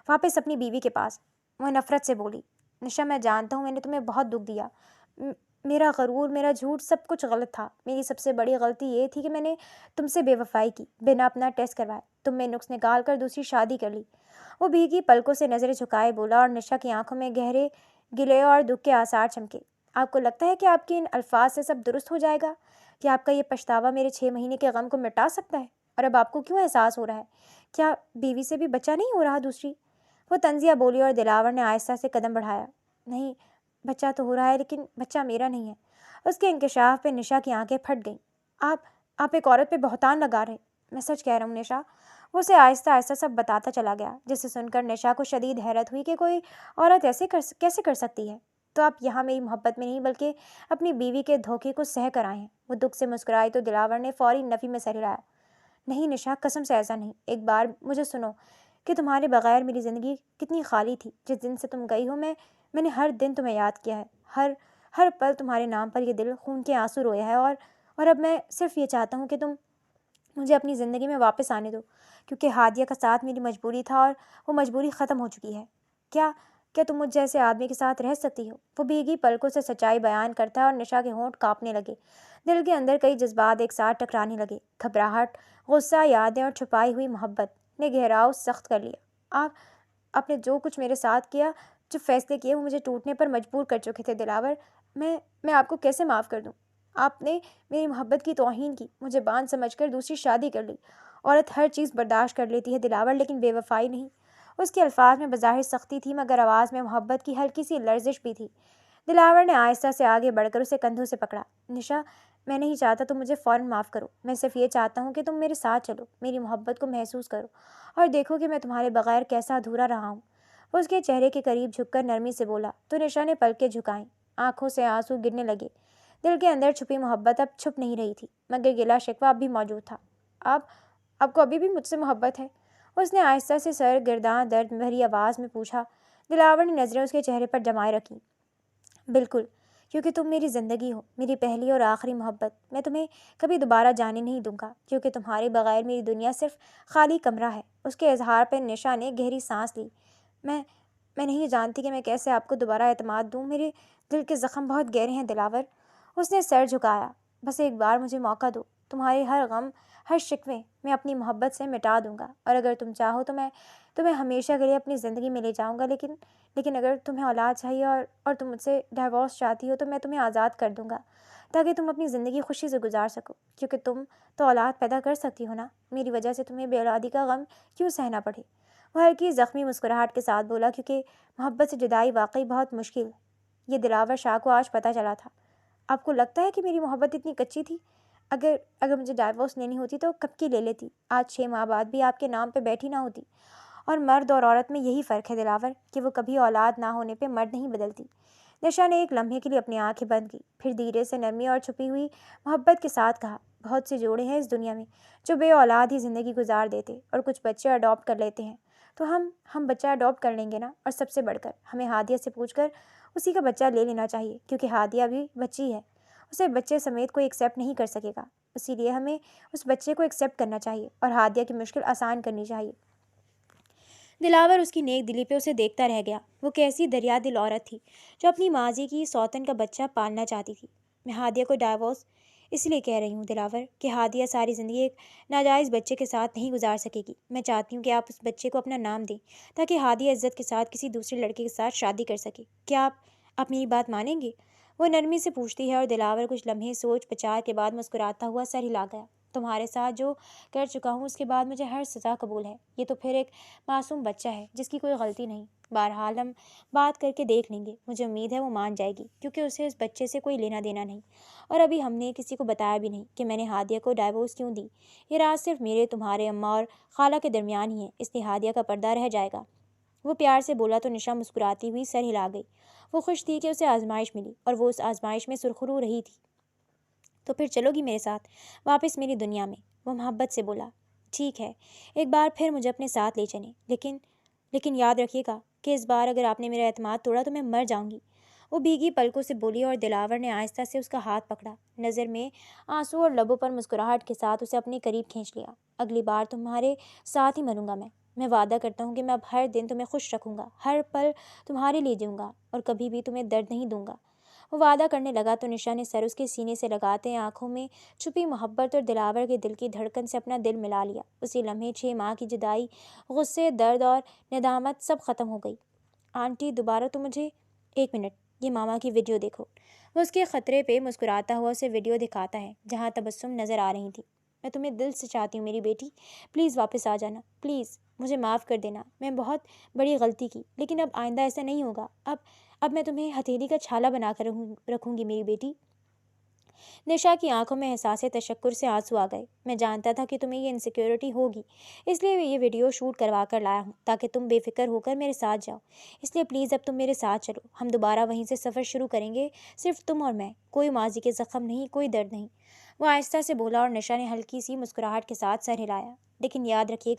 واپس اپنی بیوی کے پاس۔ وہ نفرت سے بولی۔ نشا، میں جانتا ہوں میں نے تمہیں بہت دکھ دیا، میرا غرور، میرا جھوٹ، سب کچھ غلط تھا۔ میری سب سے بڑی غلطی یہ تھی کہ میں نے تم سے بے وفائی کی، بنا اپنا ٹیسٹ کروائے تم میں نقص نکال کر دوسری شادی کر لی۔ وہ بھیگی پلکوں سے نظریں جھکائے بولا، اور نشا کی آنکھوں میں گہرے گلے اور دکھ کے آثار چمکے۔ آپ کو لگتا ہے کہ آپ کے ان الفاظ سے سب درست ہو جائے گا؟ کہ آپ کا یہ پچھتاوا میرے 6 مہینے کے غم کو مٹا سکتا ہے؟ اور اب آپ کو کیوں احساس ہو رہا ہے؟ کیا بیوی سے بھی بچہ نہیں ہو رہا دوسری؟ وہ طنزیہ بولی، اور دلاور نے آہستہ سے قدم بڑھایا۔ نہیں، بچہ تو ہو رہا ہے، لیکن بچہ میرا نہیں ہے۔ اس کے انکشاف پہ نشا کی آنکھیں پھٹ گئیں۔ آپ ایک عورت پہ بہتان لگا رہے۔ میں سچ کہہ رہا ہوں نشا۔ وہ اسے آہستہ آہستہ سب بتاتا چلا گیا، جسے سن کر نشا کو شدید حیرت ہوئی کہ کوئی عورت ایسے کیسے کر سکتی ہے۔ تو آپ یہاں میری محبت میں نہیں بلکہ اپنی بیوی کے دھوکے کو سہ کر آئے ہیں۔ وہ دکھ سے مسکرائی تو دلاور نے فوری نفی میں سر ہلایا۔ نہیں نشا، قسم سے ایسا نہیں۔ ایک بار مجھے سنو کہ تمہارے بغیر میری زندگی کتنی خالی تھی۔ جس دن سے تم گئی ہو میں نے ہر دن تمہیں یاد کیا ہے، ہر پل تمہارے نام پر یہ دل خون کے آنسو رویا ہے، اور اب میں صرف یہ چاہتا ہوں کہ تم مجھے اپنی زندگی میں واپس آنے دو، کیونکہ ہادیہ کا ساتھ میری مجبوری تھا اور وہ مجبوری ختم ہو چکی ہے۔ کیا تم مجھ جیسے آدمی کے ساتھ رہ سکتی ہو؟ وہ بھیگی پلکوں سے سچائی بیان کرتا ہے، اور نشا کے ہونٹ کانپنے لگے۔ دل کے اندر کئی جذبات ایک ساتھ ٹکرانے لگے۔ گھبراہٹ، غصہ، یادیں اور چھپائی ہوئی محبت نے گہراؤ سخت کر لیا۔ آپ نے جو کچھ میرے ساتھ کیا، جو فیصلے کیے، وہ مجھے ٹوٹنے پر مجبور کر چکے تھے دلاور۔ میں آپ کو کیسے معاف کر دوں؟ آپ نے میری محبت کی توہین کی، مجھے باندھ سمجھ کر دوسری شادی کر لی۔ عورت ہر چیز برداشت کر لیتی ہے دلاور، لیکن بے وفائی نہیں۔ اس کے الفاظ میں بظاہر سختی تھی، مگر آواز میں محبت کی ہلکی سی لرزش بھی تھی۔ دلاور نے آہستہ سے آگے بڑھ کر اسے کندھوں سے پکڑا۔ نشا، میں نہیں چاہتا تم مجھے فوراً معاف کرو۔ میں صرف یہ چاہتا ہوں کہ تم میرے ساتھ چلو، میری محبت کو محسوس کرو، اور دیکھو کہ میں تمہارے بغیر کیسا ادھورا رہا ہوں۔ وہ اس کے چہرے کے قریب جھک کر نرمی سے بولا تو نشا نے پلکیں جھکائیں، آنکھوں سے آنسو گرنے لگے۔ دل کے اندر چھپی محبت اب چھپ نہیں رہی تھی، مگر گلا شکوہ اب بھی موجود تھا۔ آپ کو ابھی بھی مجھ سے محبت ہے؟ اس نے آہستہ سے سر گرداں درد بھری آواز میں پوچھا۔ دلاور نے نظریں اس کے چہرے پر جمائے رکھیں۔ بالکل، کیونکہ تم میری زندگی ہو، میری پہلی اور آخری محبت۔ میں تمہیں کبھی دوبارہ جانے نہیں دوں گا، کیونکہ تمہارے بغیر میری دنیا صرف خالی کمرہ ہے۔ اس کے اظہار پہ نشا نے گہری سانس لی۔ میں نہیں جانتی کہ میں کیسے آپ کو دوبارہ اعتماد دوں، میرے دل کے زخم بہت گہرے ہیں دلاور۔ اس نے سر جھکایا۔ بس ایک بار مجھے موقع دو، تمہارے ہر غم، ہر شکوے میں اپنی محبت سے مٹا دوں گا، اور اگر تم چاہو تو میں تمہیں ہمیشہ کے لیے اپنی زندگی میں لے جاؤں گا۔ لیکن اگر تمہیں اولاد چاہیے اور تم مجھ سے ڈائیورس چاہتی ہو تو میں تمہیں آزاد کر دوں گا، تاکہ تم اپنی زندگی خوشی سے گزار سکو، کیونکہ تم تو اولاد پیدا کر سکتی ہو نا۔ میری وجہ سے تمہیں بے اولادی کا غم کیوں سہنا پڑے؟ وہ ہلکی زخمی مسکراہٹ کے ساتھ بولا، کیونکہ محبت سے جدائی واقعی بہت مشکل ہے۔ یہ دلاور شاہ کو آج پتہ چلا تھا۔ آپ کو لگتا ہے کہ میری محبت اتنی کچی تھی؟ اگر مجھے ڈائیورس لینی ہوتی تو کب کی لے لیتی، آج 6 ماہ بعد بھی آپ کے نام پہ بیٹھی نہ ہوتی۔ اور مرد اور عورت میں یہی فرق ہے دلاور، کہ وہ کبھی اولاد نہ ہونے پہ مرد نہیں بدلتی۔ نشا نے ایک لمحے کے لیے اپنی آنکھیں بند کی، پھر دھیرے سے نرمی اور چھپی ہوئی محبت کے ساتھ کہا، بہت سے جوڑے ہیں اس دنیا میں جو بے اولاد ہی زندگی گزار دیتے اور کچھ بچے اڈاپٹ کر لیتے ہیں، تو ہم بچہ اڈاپٹ کر لیں گے نا۔ اور سب سے بڑھ کر ہمیں ہادیہ سے پوچھ کر اسی کا بچہ لے لینا چاہیے، کیونکہ ہادیہ بھی بچی ہے، اسے بچے سمیت کوئی ایکسیپٹ نہیں کر سکے گا، اسی لیے ہمیں اس بچے کو ایکسیپٹ کرنا چاہیے اور ہادیہ کی مشکل آسان کرنی چاہیے۔ دلاور اس کی نیک دلی پہ اسے دیکھتا رہ گیا۔ وہ کیسی دریا دل عورت تھی جو اپنی ماضی کی سوتن کا بچہ پالنا چاہتی تھی۔ میں ہادیہ کو ڈائیورس اس لیے کہہ رہی ہوں دلاور، کہ ہادیہ ساری زندگی ایک ناجائز بچے کے ساتھ نہیں گزار سکے گی۔ میں چاہتی ہوں کہ آپ اس بچے کو اپنا نام دیں، تاکہ ہادیہ عزت کے ساتھ کسی دوسرے لڑکے کے ساتھ شادی کر سکے۔ کیا آپ میری بات مانیں گے؟ وہ نرمی سے پوچھتی ہے، اور دلاور کچھ لمحے سوچ بچار کے بعد مسکراتا ہوا سر ہلا گیا۔ تمہارے ساتھ جو کر چکا ہوں اس کے بعد مجھے ہر سزا قبول ہے۔ یہ تو پھر ایک معصوم بچہ ہے جس کی کوئی غلطی نہیں۔ بہرحال ہم بات کر کے دیکھ لیں گے، مجھے امید ہے وہ مان جائے گی، کیونکہ اسے اس بچے سے کوئی لینا دینا نہیں، اور ابھی ہم نے کسی کو بتایا بھی نہیں کہ میں نے ہادیہ کو ڈائیورس کیوں دی۔ یہ راز صرف میرے، تمہارے اماں اور خالہ کے درمیان ہی ہے، اس لیے ہادیہ کا پردہ رہ جائے گا۔ وہ پیار سے بولا تو نشا مسکراتی ہوئی سر ہلا گئی۔ وہ خوش تھی کہ اسے آزمائش ملی اور وہ اس آزمائش میں سرخرو رہی تھی۔ تو پھر چلو گی میرے ساتھ واپس میری دنیا میں؟ وہ محبت سے بولا۔ ٹھیک ہے، ایک بار پھر مجھے اپنے ساتھ لے چلیں، لیکن یاد رکھیے گا کہ اس بار اگر آپ نے میرا اعتماد توڑا تو میں مر جاؤں گی۔ وہ بھیگی پلکوں سے بولی اور دلاور نے آہستہ سے اس کا ہاتھ پکڑا، نظر میں آنسو اور لبوں پر مسکراہٹ کے ساتھ اسے اپنے قریب کھینچ لیا۔ اگلی بار تمہارے ساتھ ہی مروں گا میں وعدہ کرتا ہوں کہ میں اب ہر دن تمہیں خوش رکھوں گا، ہر پل تمہارے لیے جیوں گا اور کبھی بھی تمہیں درد نہیں دوں گا۔ وہ وعدہ کرنے لگا تو نشا نے سر اس کے سینے سے لگاتے آنکھوں میں چھپی محبت اور دلاور کے دل کی دھڑکن سے اپنا دل ملا لیا۔ اسی لمحے 6 ماہ کی جدائی، غصے، درد اور ندامت سب ختم ہو گئی۔ آنٹی دوبارہ تو مجھے 1 منٹ، یہ ماما کی ویڈیو دیکھو۔ وہ اس کے خطرے پہ مسکراتا ہوا اسے ویڈیو دکھاتا ہے جہاں تبسم نظر آ رہی تھی۔ میں تمہیں دل سے چاہتی ہوں میری بیٹی، پلیز واپس آ جانا، پلیز مجھے معاف کر دینا، میں بہت بڑی غلطی کی، لیکن اب آئندہ ایسا نہیں ہوگا۔ اب میں تمہیں ہتھیلی کا چھالا بنا کر رکھوں گی میری بیٹی۔ نشا کی آنکھوں میں احساس تشکر سے آنسو آ گئے۔ میں جانتا تھا کہ تمہیں یہ انسیکیورٹی ہوگی، اس لیے یہ ویڈیو شوٹ کروا کر لایا ہوں تاکہ تم بے فکر ہو کر میرے ساتھ جاؤ۔ اس لیے پلیز اب تم میرے ساتھ چلو، ہم دوبارہ وہیں سے سفر شروع کریں گے، صرف تم اور میں، کوئی ماضی کے زخم نہیں، کوئی درد نہیں۔ وہ آہستہ سے بولا اور نشا نے ہلکی سی مسکراہٹ کے ساتھ سر ہلایا۔ لیکن یاد رکھیے